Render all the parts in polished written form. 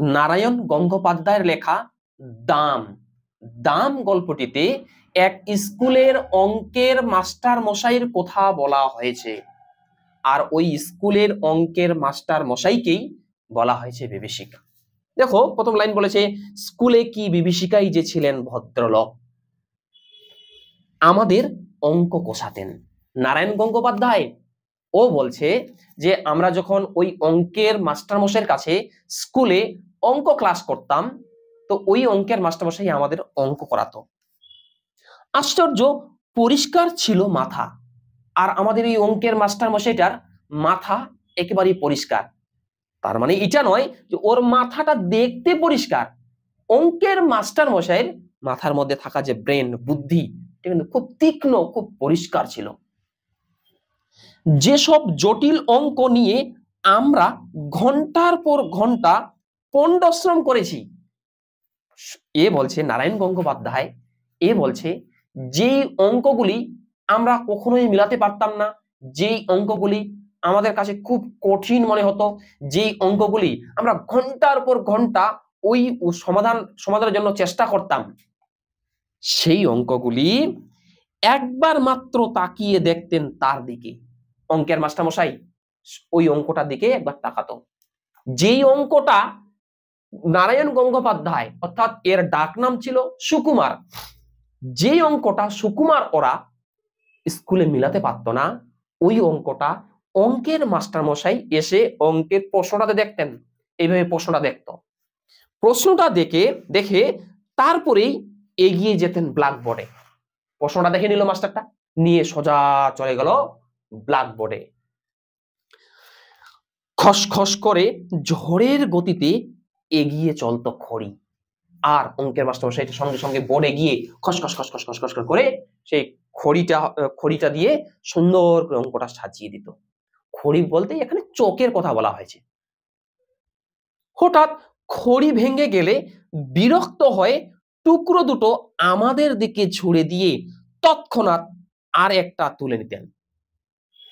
নারায়ণ গঙ্গোপাধ্যায়ের লেখা দাম। দাম গল্পটিতে এক স্কুলের অঙ্কের মাস্টার মশাইয়ের কথা বলা হয়েছে, আর ওই স্কুলের অঙ্কের মাস্টার মশাইকেই বলা হয়েছে বিভীষিকা। দেখো প্রথম লাইন বলেছে, স্কুলে কি বিভীষিকাই যে ছিলেন ভদ্রলোক, আমাদের অঙ্ক কষাতেন। নারায়ণ গঙ্গোপাধ্যায় ও বলছে যে আমরা যখন ওই অঙ্কের মাস্টার মশাইয়ের কাছে স্কুলে অঙ্ক ক্লাস করতাম, তো ওই অঙ্কের মাস্টার মশাই আমাদের অঙ্ক করাতো। আশ্চর্য পরিষ্কার ছিল মাথা, আর আমাদের এই অঙ্কের মাস্টার মশাইটার মাথা একেবারেই পরিষ্কার। তার মানে এটা নয় যে ওর মাথাটা দেখতে পরিষ্কার, অঙ্কের মাস্টার মশাইয়ের মাথার মধ্যে থাকা যে ব্রেন, বুদ্ধি, এটা কিন্তু খুব তীক্ষ্ণ, খুব পরিষ্কার ছিল। যেসব জটিল অঙ্ক নিয়ে আমরা ঘন্টার পর ঘন্টা পণ্ডশ্রম করেছি, এ বলছে নারায়ণ গঙ্গোপাধ্যায়, এ বলছে যেই অঙ্কগুলি আমরা কখনোই মিলাতে পারতাম না, যেই অঙ্কগুলি আমাদের কাছে খুব কঠিন মনে হতো, যেই অঙ্কগুলি আমরা ঘন্টার পর ঘন্টা ওই সমাধানের জন্য চেষ্টা করতাম, সেই অঙ্কগুলি একবার মাত্র তাকিয়ে দেখতেন তার দিকে। অঙ্কের মাস্টারমশাই ওই অঙ্কটার দিকে একবার তাকাতো। যেই অঙ্কটা নারায়ণ গঙ্গোপাধ্যায়, অর্থাৎ এর ডাক নাম ছিল সুকুমার, যে অঙ্কটা সুকুমার ওরা স্কুলে মিলাতে পারতো না, ওই অঙ্কটা অঙ্কের মাস্টারমশাই এসে অঙ্কের প্রশ্নটাতে দেখতেন, এইভাবে প্রশ্নটা দেখতো। প্রশ্নটা দেখে তারপরেই এগিয়ে যেতেন ব্ল্যাকবোর্ডে। প্রশ্নটা দেখে নিল মাস্টারটা, নিয়ে সোজা চলে গেল ব্ল্যাকবোর্ডে। খসখস করে ঝড়ের গতিতে এগিয়ে চলতো খড়ি, আর অঙ্কের মাস্টারমশাই সঙ্গে সঙ্গে বোর্ডে গিয়ে খসখস খসখস খসখস করে সেই খড়িটা দিয়ে সুন্দর করে অঙ্কটা সাজিয়ে দিত। খড়ি বলতে এখানে চোখের কথা বলা হয়েছে। হঠাৎ খড়ি ভেঙে গেলে বিরক্ত হয়ে টুকরো দুটো আমাদের দিকে ছুড়ে দিয়ে তৎক্ষণাৎ আর একটা তুলে নিতেন।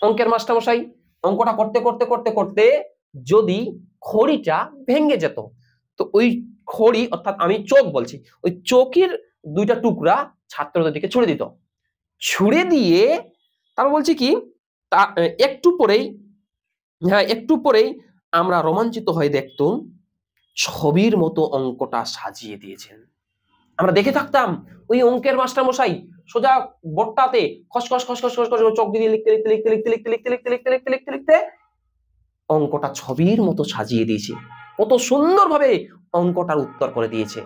অঙ্কের মাস্টারমশাই অঙ্কটা করতে করতে করতে করতে যদি খড়িটা ভেঙে যেত, তো ওই খড়ি, অর্থাৎ আমি চোখ বলছি, ওই চোখের দুইটা টুকরা ছাত্রদের দিকে ছুড়ে দিত। ছুড়ে দিয়ে তারপর বলছি কি, একটু পরেই আমরা রোমাঞ্চিত হয়ে দেখতুম ছবির মতো অঙ্কটা সাজিয়ে দিয়েছেন। আমরা দেখে থাকতাম ওই অঙ্কের মাস্টারমশাই সোজা বোর্ডটাতে খসখস খসখস খসখস চোখ দিয়ে লিখতে লিখতে লিখতে লিখতে লিখতে লিখতে লিখতে লিখতে লিখতে লিখতে লিখতে অঙ্কটা ছবির মতো সাজিয়ে দিয়েছে, কত সুন্দরভাবে অঙ্কটার উত্তর করে দিয়েছে।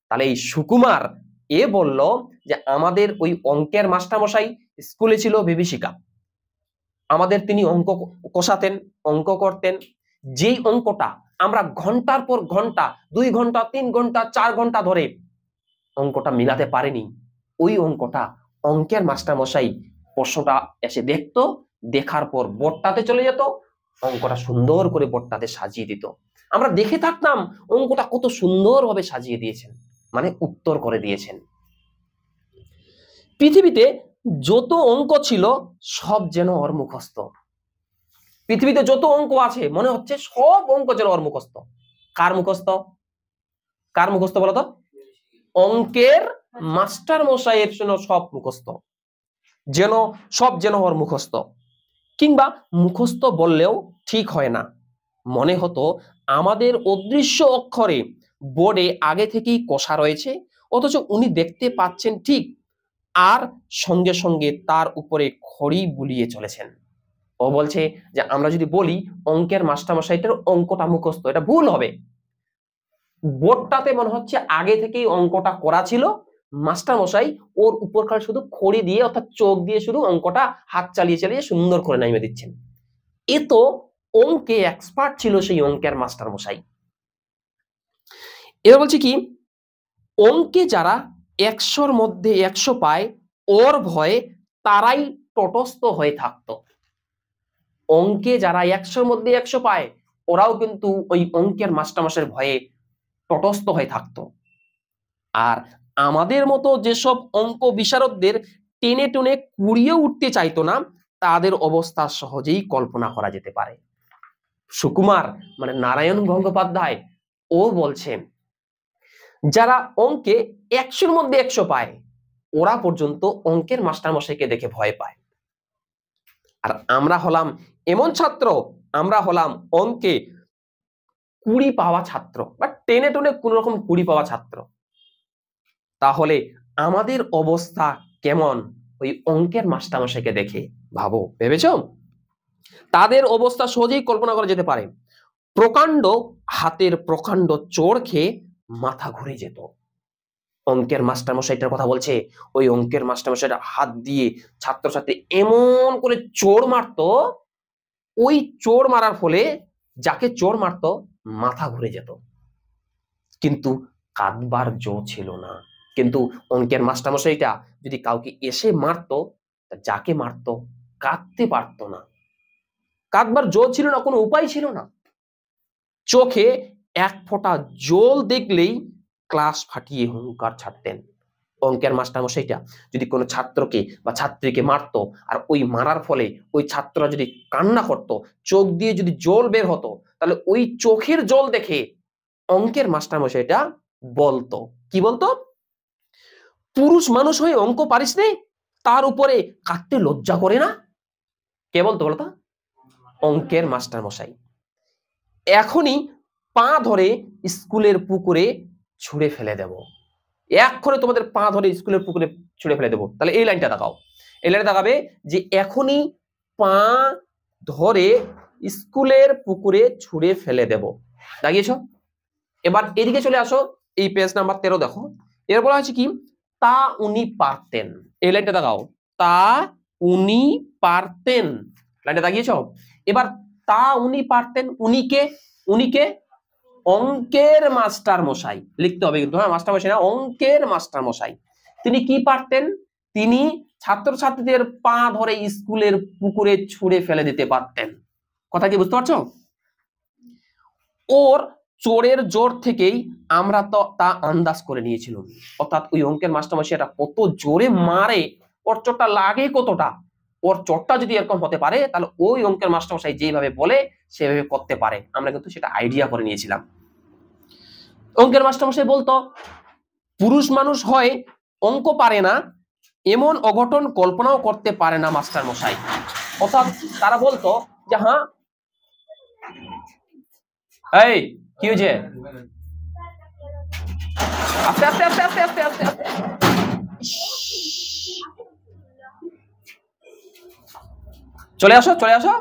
তাহলে এই সুকুমার এ বলল যে আমাদের ওই অঙ্কের মাস্টারমশাই স্কুলে ছিল বিভীষিকা, আমাদের তিনি অঙ্ক কষাতেন, অঙ্ক করতেন, যেই অঙ্কটা আমরা ঘন্টার পর ঘন্টা, 2 ঘন্টা 3 ঘন্টা 4 ঘন্টা ধরে অঙ্কটা মিলাতে পারেনি, ওই অঙ্কটা অঙ্কের মাস্টারমশাই প্রশ্নটা এসে দেখতো, দেখার পর বোর্ডটাতে চলে যেত, অঙ্কটা সুন্দর করে বোর্ডটাতে সাজিয়ে দিত। আমরা দেখে থাকতাম অঙ্কটা কত সুন্দরভাবে সাজিয়ে দিয়েছেন, মানে উত্তর করে দিয়েছেন। পৃথিবীতে যত অঙ্ক ছিল সব যেন ওর মুখস্থ। পৃথিবীতে যত অঙ্ক আছে মনে হচ্ছে সব অঙ্ক যেন ওর মুখস্থ। কার মুখস্থ? কার মুখস্থ বলতো? অঙ্কের মাস্টার মশাইয়ের জন্য সব মুখস্থ, যেন সব যেন ওর মুখস্থ। কিংবা মুখস্থ বললেও ঠিক হয় না, মনে হতো আমাদের অদৃশ্য অক্ষরে বোর্ডে আগে থেকেই কষা রয়েছে, অথচ উনি দেখতে পাচ্ছেন ঠিক, আর সঙ্গে সঙ্গে তার উপরে খড়ি বুলিয়ে চলেছেন। ও বলছে যে আমরা যদি বলি অঙ্কের মাস্টারমশাইটার অঙ্কটা মুখস্থ, এটা ভুল হবে। বোর্ডটাতে মনে হচ্ছে আগে থেকেই অঙ্কটা করা ছিল, মাস্টারমশাই ওর উপরকার শুধু খড়ি দিয়ে, অর্থাৎ চোখ দিয়ে শুধু অঙ্কটা হাত চালিয়ে চালিয়ে সুন্দর করে নামিয়ে দিচ্ছেন। এ তো অঙ্কে এক্সপার্ট ছিল সেই অঙ্কের মাস্টারমশাই। এবার বলছি কি, অঙ্কে যারা 100-র মধ্যে 100 পায় ওর ভয়ে তারাই তটস্থ হয়ে থাকতো। অঙ্কে যারা 100-র মধ্যে 100 পায় ওরাও কিন্তু ওই অঙ্কের মাস্টারমশাইয়ের ভয়ে তটস্থ হয়ে থাকতো। আর আমাদের মতো যেসব অঙ্ক বিশারদদের টেনে টেনে কুড়িয়ে উঠতে চাইতো না, তাদের অবস্থা সহজেই কল্পনা করা যেতে পারে। সুকুমার মানে নারায়ণ গঙ্গোপাধ্যায় ও বলছে যারা অঙ্কে 100-র মধ্যে 100 পায় ওরা পর্যন্ত অঙ্কের মাস্টার মশাইকে দেখে ভয় পায়। আর আমরা হলাম এমন ছাত্র, আমরা হলাম অঙ্কে 20 পাওয়া ছাত্র বা টেনে টুনে কোন রকম 20 পাওয়া ছাত্র। তাহলে আমাদের অবস্থা কেমন ওই অঙ্কের মাস্টারমশাইকে দেখে ভাবো, ভেবেছো? তাদের অবস্থা সহজেই কল্পনা করা যেতে পারে। প্রকাণ্ড হাতের প্রকাণ্ড চোর খেয়ে মাথা ঘুরে যেত। অঙ্কের মাস্টারমশাইটার কথা বলছে। ওই অঙ্কের মাস্টারমশাইটা হাত দিয়ে ছাত্রছাত্রী এমন করে চোর মারতো, ওই চোর মারার ফলে যাকে চোর মারতো মাথা ঘুরে যেত, কিন্তু কাঁদবার জো ছিল না। কিন্তু অঙ্কের মাস্টারমশাইটা যদি কাউকে এসে মারতো, যাকে মারতো কাঁদতে পারতো না, কাঁদবার জো ছিল না, কোনো উপায় ছিল না। চোখে এক ফোঁটা জল দেখলেই ক্লাস ফাটিয়ে হুঙ্কার ছাড়তেন। অঙ্কের মাস্টারমশাইটা যদি কোনো ছাত্রকে বা ছাত্রীকে মারতো আর ওই মারার ফলে ওই ছাত্ররা যদি কান্না করতো, চোখ দিয়ে যদি জল বের হতো, তাহলে ওই চোখের জল দেখে অঙ্কের মাস্টারমশাইটা বলতো, কি বলতো? পুরুষ মানুষ হয়ে অঙ্ক পারিস নে, তার উপরে কাঁদতে লজ্জা করে না? কে বলতো বলতো? অঙ্কের মাস্টারমশাই। এখনই পা ধরে স্কুলের পুকুরে ছুঁড়ে ফেলে দেব, এক্ষণে তোমাদের পা ধরে স্কুলের পুকুরে ছুঁড়ে ফেলে দেবো। তাহলে এই লাইনটা দেখাও, এই লাইনটা দেখাবে যে এখনই পা ধরে স্কুলের পুকুরে ছুঁড়ে ফেলে দেব। দাগিয়েছো? এবার এদিকে চলে আসো, এই পেজ নাম্বার 13 দেখো। এর বলা হচ্ছে কি, তা উনি পারতেন। এই লাইনটা দেখাও, তা উনি পারতেন। লাইনটা দাগিয়েছো? এবার তা উনি পারতেন, উনিকে, উনিকে অঙ্কের মাস্টার মশাই লিখতে হবে কিন্তু, হ্যাঁ, মাস্টার মশাই না, অঙ্কের মাস্টার মশাই। তিনি কি পারতেন? তিনি ছাত্রছাত্রীদের পা ধরে স্কুলের পুকুরে ছুঁড়ে ফেলে দিতে পারতেন। কথা কি বুঝতে পারছো? ওর চোরের জোর থেকেই আমরা তো তা আন্দাজ করে নিয়েছিলাম। অর্থাৎ ওই অঙ্কের মাস্টারমশাইটা কত জোরে মারে, ওর চোটটা লাগে কতটা, ওর চোটটা যদি এরকম হতে পারে তাহলে ওই অঙ্কের মাস্টারমশাই যেভাবে বলে সেভাবে করতে পারে, আমরা কিন্তু সেটা আইডিয়া করে নিয়েছিলাম। অঙ্কের মাস্টারমশাই বলতো পুরুষ মানুষ হয় অঙ্ক পারে না এমন অঘটন কল্পনাও করতে পারে না মাস্টার মশাই। অর্থাৎ তারা বলতো যে হ্যাঁ, এই কি হয়েছে, আস্তে আস্তে আস্তে আস্তে আস্তে আস্তে আস্তে, চলে আসো চলে আসো।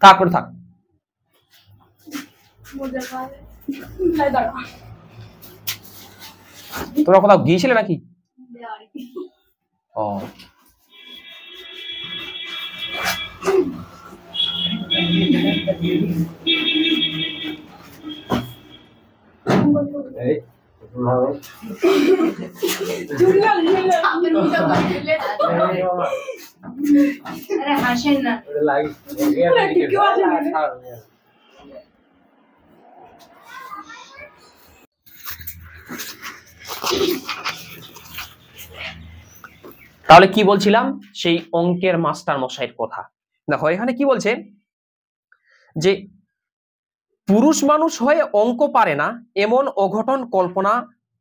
থাক করে থাক, তোমরা কোথাও গিয়েছিলে নাকি? ও হাসেন না। তাহলে কি বলছিলাম, সেই অঙ্কের মাস্টার মশাইয়ের কথা। দেখো এখানে কি বলছে যে পুরুষ মানুষ হয়ে অঙ্ক পারে না এমন অঘটন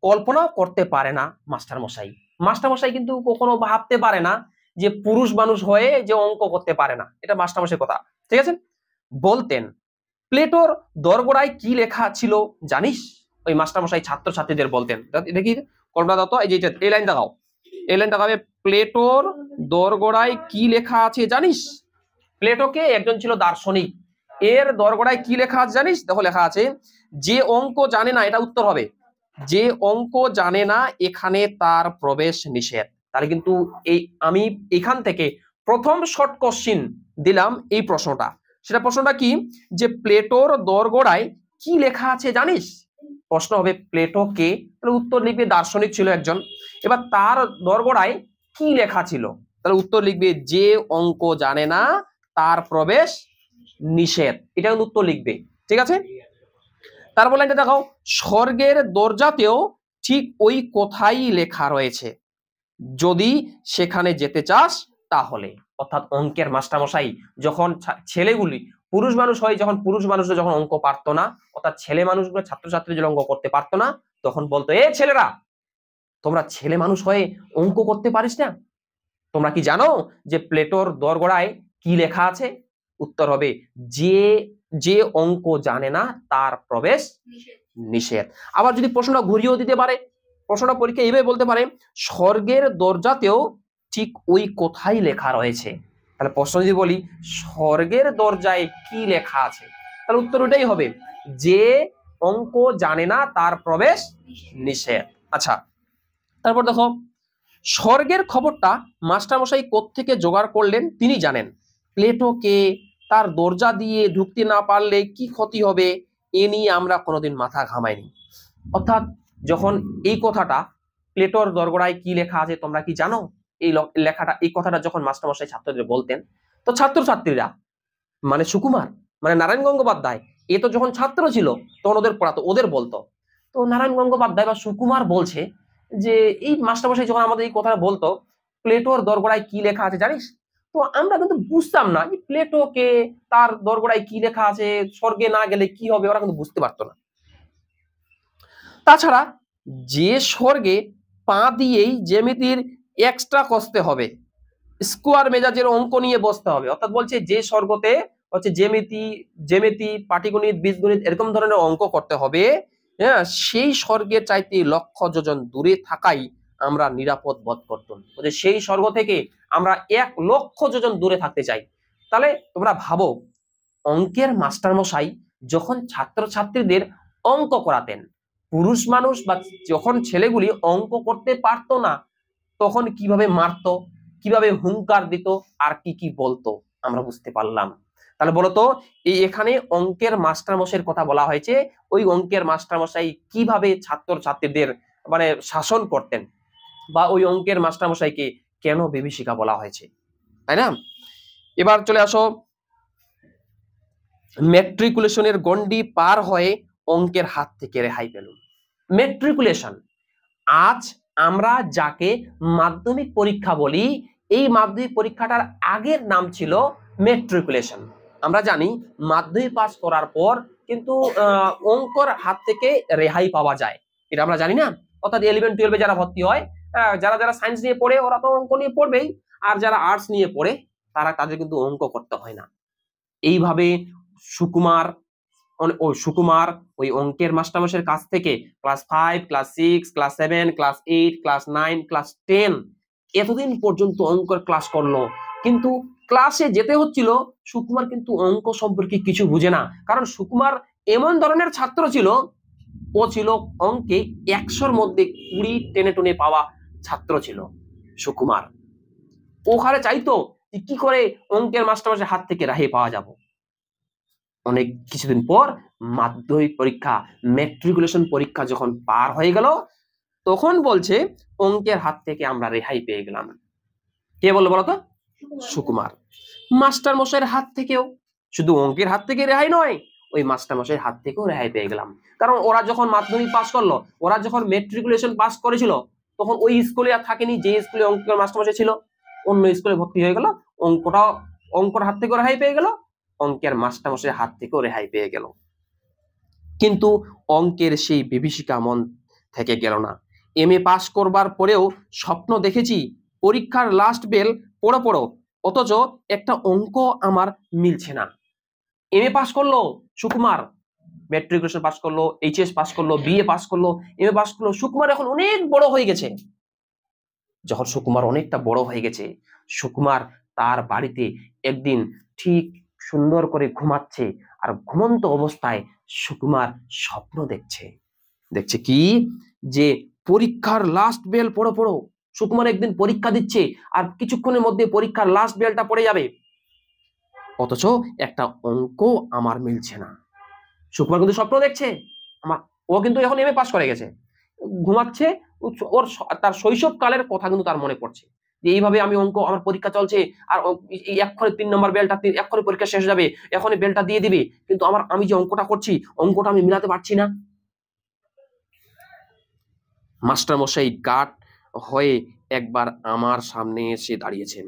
কল্পনা করতে পারে না মাস্টার মশাই। মাস্টার মশাই কিন্তু কখনো ভাবতে পারে না যে পুরুষ মানুষ হয়ে যে অঙ্ক করতে পারে না, এটা মাস্টার মশাইয়ের কথা। ঠিক আছে? বলতেন প্লেটোর দোরগোড়ায় কি লেখা ছিল জানিস? ওই মাস্টার মশাই ছাত্রছাত্রীদের বলতেন, দেখি কল্পনা দাও তো, এই যে এই লাইন দেখাও, এই লাইন দেখাবে, প্লেটোর দোরগোড়ায় কি লেখা আছে জানিস? প্লেটোকে একজন ছিল দার্শনিক, এর দোরগোড়ায় কি লেখা আছে জানিস? দেখো লেখা আছে যে অঙ্ক জানে না, এটা উত্তর হবে, যে অঙ্ক জানে না এখানে তার প্রবেশ নিষেধ। তাহলে কিন্তু এই আমি এখান থেকে প্রথম শর্ট কোশ্চিন দিলাম এই প্রশ্নটা, সেটা প্রশ্নটা কি, যে প্লেটোর দোরগোড়ায় কি লেখা আছে জানিস? প্রশ্ন হবে প্লেটো কে, তাহলে উত্তর লিখবে দার্শনিক ছিল একজন। এবার তার দোরগোড়ায় কি লেখা ছিল, তাহলে উত্তর লিখবে যে অঙ্ক জানে না তার প্রবেশ নিষেধ, এটা উত্তর লিখবে। ঠিক আছে? তারপর লাইনটা দেখাও, স্বর্গের দরজাতেও ঠিক ওই কথাই লেখা রয়েছে, যদি সেখানে যেতে চাস তাহলে। অর্থাৎ অঙ্কের মাস্টারমশাই যখন ছেলেগুলি পুরুষ মানুষ হয়, যখন পুরুষ মানুষরা যখন অঙ্ক পারতো না, অর্থাৎ ছেলে মানুষগুলো ছাত্রছাত্রী যখন অঙ্ক করতে পারতো না, তখন বলতো, এ ছেলেরা, তোমরা ছেলে মানুষ হয়ে অঙ্ক করতে পারিস না? তোমরা কি জানো যে প্লেটোর দোরগোড়ায় কি লেখা আছে? উত্তর হবে, যে যে অঙ্ক জানে না তার প্রবেশ নিষেধ। আবার যদি প্রশ্নটা ঘুরিয়েও দিতে পারে, প্রশ্নটা পরীক্ষা এইভাবে বলতে পারে, স্বর্গের দরজাতেও ঠিক ওই কথাই লেখা রয়েছে। তাহলে প্রশ্ন যদি বলি স্বর্গের দরজায় কি লেখা আছে, তাহলে উত্তর ওটাই হবে, যে অঙ্ক জানে না তার প্রবেশ নিষেধ। আচ্ছা, তারপর দেখো, স্বর্গের খবরটা মাস্টারমশাই কোত্থেকে জোগাড় করলেন তিনি জানেন। প্লেটোকে তার দরজা দিয়ে ঢুকতে না পারলে কি ক্ষতি হবে এ নিয়ে আমরা কোনোদিন মাথা ঘামাইনি। অর্থাৎ যখন এই কথাটা প্লেটোর দোরগোড়ায় কি লেখা আছে তোমরা কি জানো, এই লেখাটা, এই কথাটা যখন মাস্টারমশাই ছাত্রদের বলতেন, তো ছাত্রছাত্রীরা মানে সুকুমার মানে নারায়ণ গঙ্গোপাধ্যায় এ তো যখন ছাত্র ছিল তখন ওদের পড়াতো, ওদের বলতো। তো নারায়ণ গঙ্গোপাধ্যায় বা সুকুমার বলছে যে এই মাস্টারমশাই যখন আমাদের এই কথাটা বলতো, প্লেটোর দোরগোড়ায় কি লেখা আছে জানিস? তো আমরা কিন্তু বুঝতাম না যে প্লেটোকে তার দোরগোড়ায় কি লেখা আছে, স্বর্গে না গেলে কি হবে, ওরা কিন্তু বুঝতে পারতো না। তাছাড়া যে স্বর্গে পা দিয়েই জ্যামিতির এক্সট্রা কষতে হবে, স্কোয়ার মেজাজের অঙ্ক নিয়ে বসতে হবে, অর্থাৎ বলছে যে স্বর্গতে হচ্ছে জ্যামিতি পাটিগণিত বীজগণিত এরকম ধরনের অঙ্ক করতে হবে, হ্যাঁ, সেই স্বর্গের চাইতে লক্ষ যোজন দূরে থাকাই আমরা নিরাপদ বোধ করতাম। সেই স্বর্গ থেকে আমরা 1,00,000 যোজন দূরে থাকতে চাই। তাহলে তোমরা ভাবো, অঙ্কের মাস্টারমশাই যখন ছাত্রছাত্রীদের অঙ্ক করাতেন, পুরুষ মানুষ বা যখন ছেলেগুলি অঙ্ক করতে পারতো না তখন কিভাবে মারতো, কিভাবে হুঙ্কার দিত, আর কি কি বলতো আমরা বুঝতে পারলাম। তাহলে বলতো এই এখানে অঙ্কের মাস্টারমশাইয়ের কথা বলা হয়েছে, ওই অঙ্কের মাস্টারমশাই কিভাবে ছাত্রছাত্রীদের মানে শাসন করতেন, বা ওই অঙ্কের মাস্টারমশাইকে কেন বিভীষিকা বলা হয়েছে, তাই না? এবার চলে আসো, ম্যাট্রিকুলেশনের গন্ডি পার হয়ে অঙ্কের হাত থেকে রেহাই পেলুম। ম্যাট্রিকুলেশন, আজ আমরা যাকে মাধ্যমিক পরীক্ষা বলি, এই মাধ্যমিক পরীক্ষাটার আগের নাম ছিল ম্যাট্রিকুলেশন। আমরা জানি মাধ্যমিক পাস করার পর কিন্তু অঙ্কর হাত থেকে রেহাই পাওয়া যায়, এটা আমরা জানি না? অর্থাৎ 11-12 যারা ভর্তি হয়, যারা যারা সায়েন্স নিয়ে পড়ে ওরা তো অঙ্ক নিয়ে পড়বেই, আর যারা আর্টস নিয়ে পড়ে তাদের কিন্তু অঙ্ক করতে হয় না। এইভাবে সুকুমার ওই অঙ্কের মাস্টারমশাইয়ের কাছ থেকে class 5, class 6, class 7, class 8, class 9, class 10 এতদিন পর্যন্ত অঙ্কের ক্লাস করলো, কিন্তু ক্লাসে যেতে হচ্ছিল সুকুমার কিন্তু অঙ্ক সম্পর্কে কিছু বুঝে না। কারণ সুকুমার এমন ধরনের ছাত্র ছিল, ও ছিল অঙ্কে 100-র মধ্যে 20 টেনে টুনে পাওয়া ছাত্র ছিল সুকুমার। ওখানে চাইতো কি করে অঙ্কের মাস্টারমশাইয়ের হাত থেকে রেহাই পাওয়া যাবে। অনেক কিছুদিন পর মাধ্যমিক পরীক্ষা, ম্যাট্রিকুলেশন পরীক্ষা যখন পার হয়ে গেল, তখন বলছে অঙ্কের হাত থেকে আমরা রেহাই পেয়ে গেলাম। কে বললো বলতো? সুকুমার। মাস্টার মশাইয়ের হাত থেকেও, শুধু অঙ্কের হাত থেকে রেহাই নয়, ওই মাস্টার মশাইয়ের হাত থেকেও রেহাই পেয়ে গেলাম। কারণ ওরা যখন মাধ্যমিক পাস করলো, ওরা যখন ম্যাট্রিকুলেশন পাস করেছিল, তখন ওই স্কুলে আর থাকেনি যে স্কুলে অঙ্কের মাস্টার মশাই ছিল, অন্য স্কুলে ভর্তি হয়ে গেল, অঙ্কর হাত থেকেও রেহাই পেয়ে গেল, অঙ্কের মাস্টারমশাইয়ের হাত থেকেও রেহাই পেয়ে গেল। কিন্তু অঙ্কের সেই বিভীষিকা মন থেকে গেল না। এমএ পাস করবার পরেও স্বপ্ন দেখেছি পরীক্ষার লাস্ট বেল পড়ো, অথচ একটা অঙ্ক আমার মিলছে না। এমএ পাস করলো সুকুমার, ম্যাট্রিকুলেশন পাস করলো, এইচএস পাস করলো, বিএ পাস করলো, এমএ পাস করলো, সুকুমার এখন অনেক বড় হয়ে গেছে। যখন সুকুমার অনেকটা বড় হয়ে গেছে, সুকুমার তার বাড়িতে একদিন ঠিক সুন্দর করে ঘুমাচ্ছে, আর ঘুমন্ত অবস্থায় সুকুমার স্বপ্ন দেখছে কি, যে পরীক্ষার লাস্ট বেল পড়ো। সুকুমার একদিন পরীক্ষা দিচ্ছে, আর কিছুক্ষণের মধ্যে পরীক্ষার লাস্ট বেলটা পড়ে যাবে, অথচ একটা অঙ্ক আমার মিলছে না। সুকুমার কিন্তু স্বপ্ন দেখছে, ও কিন্তু এখন এমএ পাস করে গেছে, ঘুমাচ্ছে, ওর তার শৈশব কালের কথা কিন্তু তার মনে পড়ছে, যে এইভাবে আমি অঙ্ক, আমার পরীক্ষা চলছে, আর এক্ষণে 3 নম্বর বেলটা, এক্ষণে পরীক্ষা শেষ যাবে, এখনই বেলটা দিয়ে দিবে, কিন্তু আমি যে অঙ্কটা করছি, অঙ্কটা আমি মিলাতে পারছি না। মাস্টার মশাই গার্ড হয়ে একবার আমার সামনে এসে দাঁড়িয়েছেন।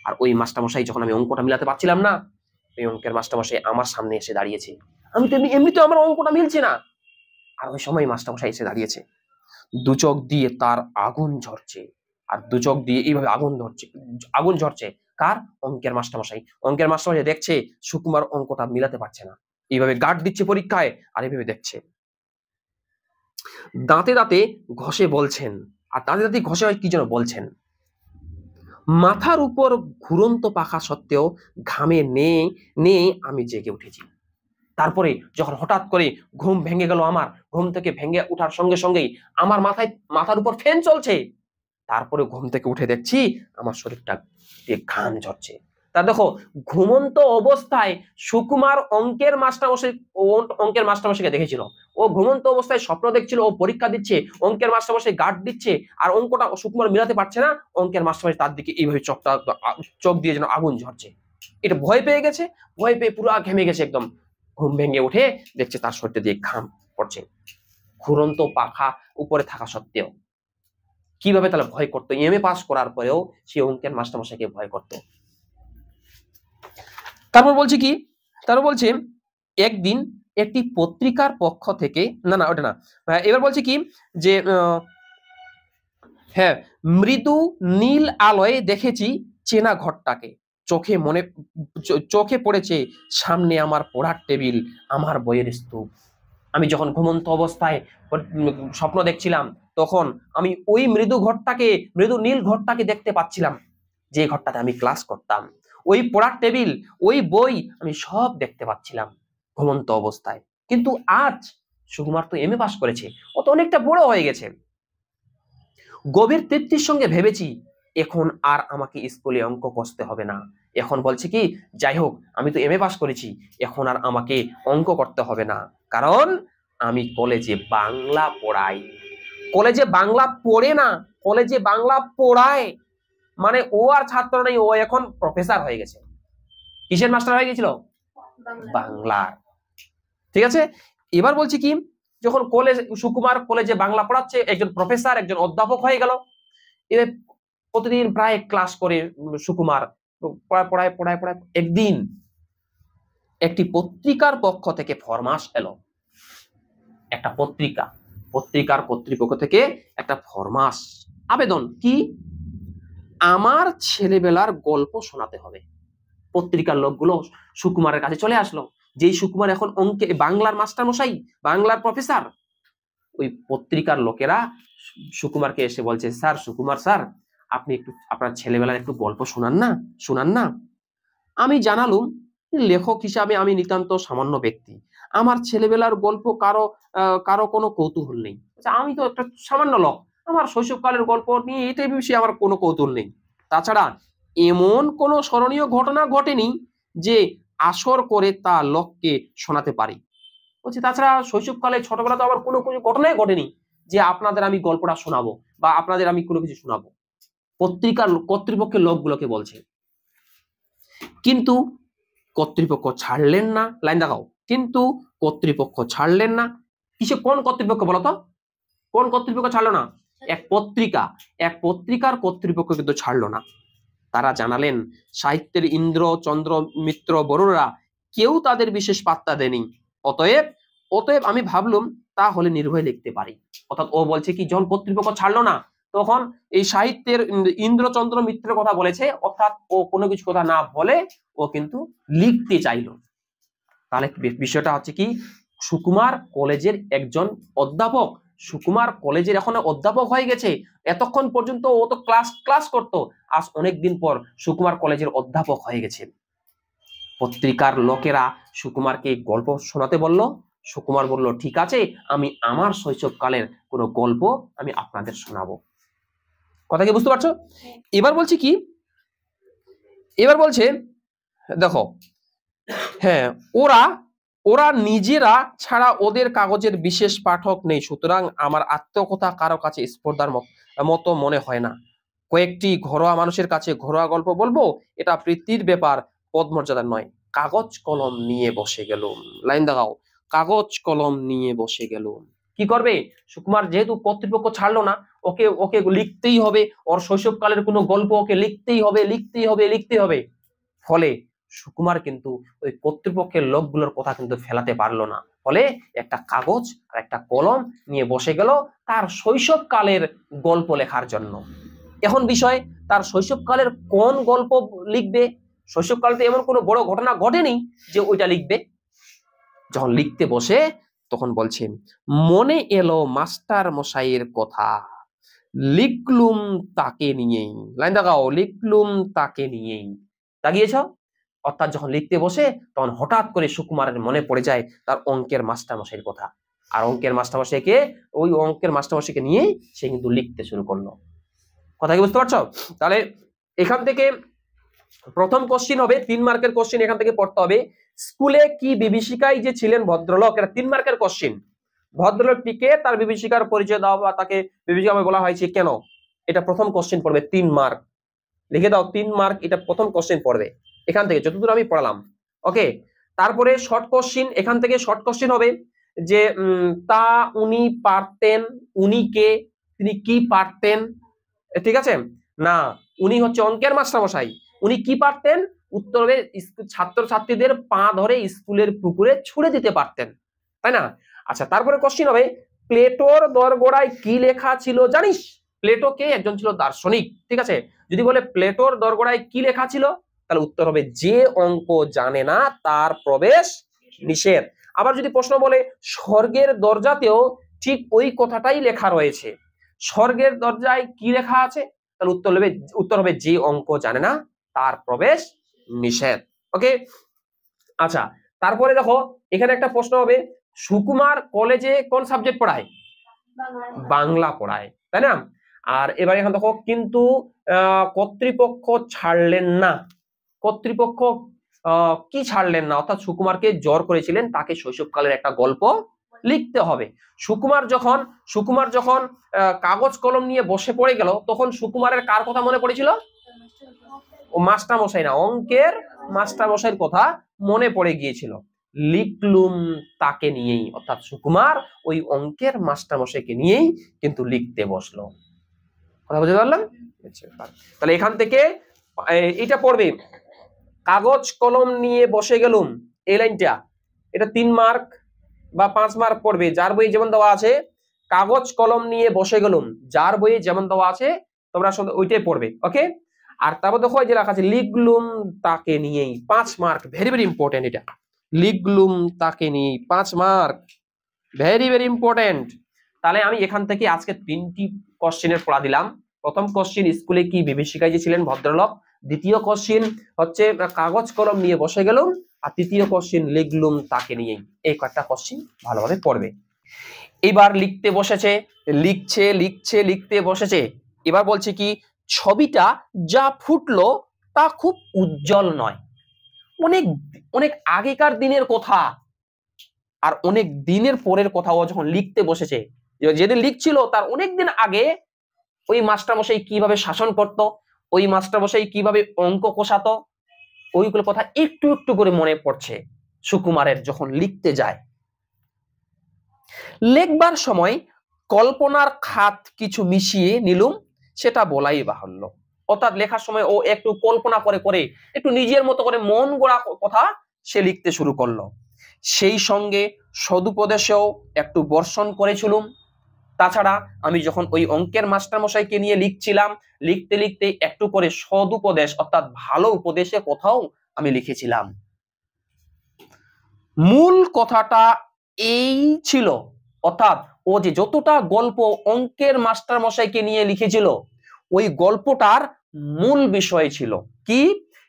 আর ওই মাস্টারমশাই যখন আমি অঙ্কটা মিলাতে পারছিলাম না, ওই অঙ্কের মাস্টারমশাই আমার সামনে এসে দাঁড়িয়েছে। আমি তো এমনিতে আমার অঙ্কটা মিলছে না, আর ওই সময় মাস্টারমশাই এসে দাঁড়িয়েছে, দু চোখ দিয়ে তার আগুন ঝরছে, আর দু চোখ দিয়ে এইভাবে আগুন ঝরছে। কার? অঙ্কের মাস্টারমশাই। অঙ্কের মাস্টারমশাই দেখছে সুকুমার অঙ্কটা মিলাতে পারছে না, এইভাবে গার্ড দিচ্ছে পরীক্ষায়, আর এইভাবে দেখছে। দাঁতে দাঁতে ঘষে বলছেন, আর দাঁতে দাঁতে ঘষে কি যেন বলছেন, মাথার উপর ঘুরন্ত পাখা সত্ত্বেও ঘামে নেয়ে আমি জেগে উঠেছি। তারপরে যখন হঠাৎ করে ঘুম ভেঙে গেল, আমার ঘুম থেকে ভেঙে ওঠার সঙ্গে সঙ্গেই আমার মাথার উপর ফ্যান চলছে। তারপরে ঘুম থেকে উঠে দেখছি আমার শরীরটা দিয়ে ঘাম ঝরছে। তা দেখো, ঘুমন্ত অবস্থায় সুকুমার অঙ্কের মাস্টারমশাইকে দেখেছিল। ও ঘুমন্ত অবস্থায় স্বপ্ন দেখছিল, ও পরীক্ষা দিচ্ছে, অঙ্কের মাস্টারমশাই গার্ড দিচ্ছে, আর অঙ্কটা সুকুমার মিলাতে পারছে না। অঙ্কের মাস্টারমশাই তার দিকে এইভাবে চোখ দিয়ে যেন আগুন ঝরছে। এটা ভয় পেয়ে গেছে, ভয় পেয়ে পুরো ঘেমে গেছে একদম। ঘুম ভেঙে উঠে দেখছে তার শরীর দিয়ে ঘাম পড়ছে, ঘুরন্ত পাখা উপরে থাকা সত্ত্বেও। কিভাবে তাহলে ভয় করতো? এমএ পাস করার পরেও সে অঙ্কের মাস্টারমশাইকে ভয় করতো। তারপর বলছে কি, তারপর বলছে একদিন একটি পত্রিকার পক্ষ থেকে, না ওটা না, এবার বলছে কি যে হ্যাঁ, মৃদু নীল আলোয় দেখেছি চেনা ঘরটাকে, চোখে পড়েছে সামনে আমার পড়ার টেবিল, আমার বইয়ের স্তূপ। আমি যখন ঘুমন্ত অবস্থায় স্বপ্ন দেখছিলাম, তখন আমি ওই মৃদু নীল ঘরটাকে দেখতে পাচ্ছিলাম, যে ঘরটাতে আমি ক্লাস করতাম। ওই পড়ার টেবিল, ওই বই, আমি সব দেখতে পাচ্ছিলাম ঘুমন্ত অবস্থায়। কিন্তু আজ সুকুমার তো এমএ পাস করেছে, ও তো অনেকটা বড় হয়ে গেছে। গভীর তৃপ্তির সঙ্গে ভেবেছি এখন আর আমাকে স্কুলে অঙ্ক কষতে হবে না। এখন বলছে কি, যাই হোক, আমি তো এমএ পাস করেছি, এখন আর আমাকে অঙ্ক করতে হবে না, কারণ আমি কলেজে বাংলা পড়াই। কলেজে বাংলা পড়ে না, কলেজে বাংলা পড়ায়। মানে ও আর ছাত্র নেই, ও এখন প্রফেসর হয়ে গেছে। কিসের মাস্টার হয়ে গেছিল? বাংলার। ঠিক আছে। এবার বলছি কি, যখন সুকুমার কলেজে বাংলা পড়াচ্ছে, একজন প্রফেসর, একজন অধ্যাপক হয়ে গেল। এবার প্রতিদিন প্রায় ক্লাস করে সুকুমার, পড়ায়। একদিন একটি পত্রিকার পক্ষ থেকে ফরমাশ এলো, একটা পত্রিকার কর্তৃপক্ষ থেকে একটা ফরমাশ, আবেদন কি, আমার ছেলেবেলার গল্প শোনাতে হবে। পত্রিকার লোকগুলো সুকুমারের কাছে চলে আসলো, যেই সুকুমার এখন বাংলার মাস্টারমশাই, বাংলার প্রফেসর। ওই পত্রিকার লোকেরা সুকুমারকে এসে বলছে, স্যার, সুকুমার স্যার, আপনি একটু আপনার ছেলেবেলার একটু গল্প শোনান না। আমি জানালুম, লেখক হিসাবে আমি নিতান্ত সামান্য ব্যক্তি, আমার ছেলেবেলার গল্প কারো কোনো কৌতূহল নেই। আমি তো একটা সামান্য লোক, আমার শৈশবকালের গল্প নিয়ে এটাই বিষয়ে আমার কোনো কৌতূহল নেই। তাছাড়া এমন কোনো স্মরণীয় ঘটনা ঘটেনি যে আসর করে তা লোককে শোনাতে পারি। বলছি, তাছাড়া শৈশবকালে ছোটবেলা তো আমার কোনো ঘটনাই ঘটেনি যে আপনাদের আমি গল্পটা শোনাবো বা আপনাদের আমি কোনো কিছু শোনাবো। পত্রিকার কর্তৃপক্ষের লোকগুলোকে বলছে। কিন্তু কর্তৃপক্ষ ছাড়লেন না। লাইন দেখাও। কিন্তু কর্তৃপক্ষ ছাড়লেন না। কোন কর্তৃপক্ষ বলতো? কোন কর্তৃপক্ষ ছাড়লো না? এক পত্রিকার কর্তৃপক্ষ কিন্তু ছাড়লো না। তারা জানালেন, সাহিত্যের ইন্দ্র, চন্দ্র, মিত্র, বড়রা কেউ তাদের বিশেষ পাত্তা দেয়নি। অতএব আমি ভাবলাম তাহলে নির্ভয়ে লিখতে পারি। অর্থাৎ ও বলছে কি, যখন কর্তৃপক্ষ ছাড়লো না, তখন এই সাহিত্যের ইন্দ্র, চন্দ্র, মিত্রের কথা বলেছে, অর্থাৎ ও কোনো কিছু কথা না বলে ও কিন্তু লিখতে চাইলো। তাহলে বিষয়টা হচ্ছে কি, সুকুমার কলেজের একজন অধ্যাপক, সুকুমার কলেজের এখন অধ্যাপক হয়ে গেছে। এতক্ষণ পর্যন্ত ও তো ক্লাস করতো, আজ অনেকদিন পর সুকুমার কলেজের অধ্যাপক হয়ে গেছে। পত্রিকার লোকেরা সুকুমারকে গল্প শোনাতে বলল। সুকুমার বলল, ঠিক আছে, আমি আমার শৈশবকালের কোনো গল্প আমি আপনাদের শোনাবো। কথা কি বুঝতে পারছো? এবার বলছে দেখো, হ্যাঁ, ওরা নিজেরা ছাড়া ওদের কাগজের বিশেষ পাঠক নেই, সুতরাং আমার আত্মকথা কারো কাছে স্পর্ধার মতো মনে হয় না। কয়েকটি ঘরোয়া মানুষের কাছে ঘরোয়া গল্প বলবো, এটা প্রীতির ব্যাপার, পদমর্যাদার নয়। কাগজ কলম নিয়ে বসে গেল। লাইন দেখাও। কাগজ কলম নিয়ে বসে গেল। কি করবে? সুকুমার যেহেতু কর্তৃপক্ষ ছাড়লো না, ওকে ওকে লিখতেই হবে, ওর শৈশবকালের কোনো গল্প ওকে লিখতেই হবে, লিখতেই হবে, লিখতে হবে। ফলে সুকুমার কিন্তু ওই কর্তৃপক্ষের লোকগুলোর কথা কিন্তু ফেলাতে পারলো না। ফলে একটা কাগজ আর একটা কলম নিয়ে বসে গেল তার শৈশবকালের গল্প লেখার জন্য। এখন বিষয়, তার শৈশবকালের কোন গল্প লিখবে? শৈশবকালে তো এমন কোনো বড় ঘটনা ঘটেনি যে ওইটা লিখবে। যখন লিখতে বসে তখন বলছেন, মনে এলো মাস্টার মশাইয়ের কথা, লিখলুম তাকে নিয়েই। লাইন দেখাও, লিখলুম তাকে নিয়েই। দাগিয়েছ? অর্থাৎ যখন লিখতে বসে তখন হঠাৎ করে সুকুমারের মনে পড়ে যায় তার অঙ্কের মাস্টার মশাইয়ের কথা। আর অঙ্কের মাস্টার মশাইকে, ওই অঙ্কের মাস্টার মশাইকে নিয়েই সে কিন্তু লিখতে শুরু করলো। কথা কি বুঝতে পারছো? তাহলে এখান থেকে প্রথম কোশ্চিন হবে 3 মার্কের কোশ্চিন, এখান থেকে পড়তে হবে। স্কুলে কি বিভীষিকায় যে ছিলেন ভদ্রলোক, এটা 3 মার্কের কোশ্চিন। ভদ্রলোকটিকে, তার বিভীষিকার পরিচয় দাও, বা তাকে বিভীষিকা বলা হয়েছে কেন, এটা প্রথম কোশ্চিন পড়বে। 3 মার্ক লিখে দাও, 3 মার্ক, এটা প্রথম কোশ্চিন পড়বে এখান থেকে, যতদূর আমি পড়ালাম। ওকে, তারপরে শর্ট কোশ্চিন, এখান থেকে শর্ট কোশ্চিন হবে যে তা উনি পারতেন, উনি কে, তিনি কি পারতেন, ঠিক আছে না, উনি হচ্ছে অঙ্কের মাস্টারমশাই, উনি কি পারতেন? উত্তর হবে ছাত্রছাত্রীদের পা ধরে স্কুলের পুকুরে ছুড়ে দিতে পারতেন, তাই না? আচ্ছা, তারপরে কোশ্চিন হবে, প্লেটোর দোরগোড়ায় কি লেখা ছিল জানিস? প্লেটো কে? একজন ছিল দার্শনিক, ঠিক আছে। যদি বলে প্লেটোর দোরগোড়ায় কি লেখা ছিল, তাহলে উত্তর হবে যে অঙ্ক জানে না তার প্রবেশ নিষেধ। আবার যদি প্রশ্ন বলে স্বর্গের দরজাতেও ঠিক ওই কথাটাই লেখা রয়েছে, স্বর্গের দরজায় কি লেখা আছে, তাহলে উত্তর হবে যে অঙ্ক জানে না তার প্রবেশ নিষেধ। ওকে, আচ্ছা, তারপরে দেখো এখানে একটা প্রশ্ন হবে, সুকুমার কলেজে কোন সাবজেক্ট পড়ায়? বাংলা পড়ায়, তাই না? আর এবার এখন দেখো, কিন্তু কর্তৃপক্ষ ছাড়লেন না, কর্তৃপক্ষ কি ছাড়লেন না, অর্থাৎ সুকুমারকে জোর করেছিলেন তাকে শৈশবকালের একটা গল্প লিখতে হবে। সুকুমার যখন কাগজ কলম নিয়ে বসে পড়ে গেল, তখন সুকুমারের কার কথা মনে পড়েছিল? ও মাস্টার মশাই না, অঙ্কের মাস্টার মশাইয়ের কথা মনে পড়ে গিয়েছিল। লিখলুম তাকে নিয়েই, অর্থাৎ সুকুমার ওই অঙ্কের মাস্টার মশাইকে নিয়েই কিন্তু লিখতে বসলো। কথা বুঝতে পারলাম? তাহলে এখান থেকে এটা পড়বে, কাগজ কলম নিয়ে বসে গেলুম, এই লাইনটা, এটা 3 মার্ক বা 5 মার্ক পড়বে, যার বইয়ে যেমন দেওয়া আছে। কাগজ কলম নিয়ে বসে গেলুম, যার বইয়ে যেমন দেওয়া আছে তোমরা ওইটাই পড়বে। ওকে, আর তারপর দেখো যে লেখা আছে লিখলুম তাকে নিয়েই, 5 মার্ক, ভেরি ভেরি ইম্পর্টেন্ট। এটা লিখলুম তাকে নিয়েই 5 মার্ক, ভেরি ভেরি ইম্পর্টেন্ট। তাহলে আমি এখান থেকে আজকে 3টি কোশ্চেনের পড়া দিলাম। প্রথম কোশ্চেন, স্কুলে কি বিভীষিকায় যে ছিলেন ভদ্রলোক। দ্বিতীয় কোশ্চেন হচ্ছে কাগজ কলম নিয়ে বসে গেলুম। আর তৃতীয় কোশ্চেন, লিখলুম তাকে নিয়েই। এই কয়েকটা কোশ্চেন ভালোভাবে পড়বে। এবার লিখতে বসেছে, লিখছে লিখছে লিখতে বসেছে। এবার বলছে কি, ছবিটা যা ফুটলো তা খুব উজ্জ্বল নয়। অনেক অনেক আগেকার দিনের কথা আর অনেক দিনের পরের কথা ও যখন লিখতে বসেছে, যেদিন লিখছিল তার অনেক দিন আগে ওই মাস্টারমশাই কিভাবে শাসন করত, ওই মাস্টারমশাই কিভাবে অঙ্ক কষাতো, ওইগুলো কথা একটু একটু করে মনে পড়ছে সুকুমারের যখন লিখতে যায়। লেখবার সময় কল্পনার খাত কিছু মিশিয়ে নিলুম, সেটা বলাই বাহুল্য। অর্থাৎ লেখার সময় ও একটু কল্পনা করে করে একটু নিজের মতো করে মন গড়া কথা সে লিখতে শুরু করলো। সেই সঙ্গে সদুপদেশেও একটু বর্ষণ করেছিলুম। তাছাড়া আমি যখন ওই অঙ্কের মাস্টারমশাইকে নিয়ে লিখছিলাম, লিখতে লিখতে একটু করে সদুপদেশ অর্থাৎ ভালো উপদেশের কথাও আমি লিখেছিলাম। মূল কথাটা এই ছিল, অর্থাৎ ও যে যতটা গল্প অঙ্কের মাস্টারমশাইকে নিয়ে লিখেছিল, ওই গল্পটার মূল বিষয় ছিল কি,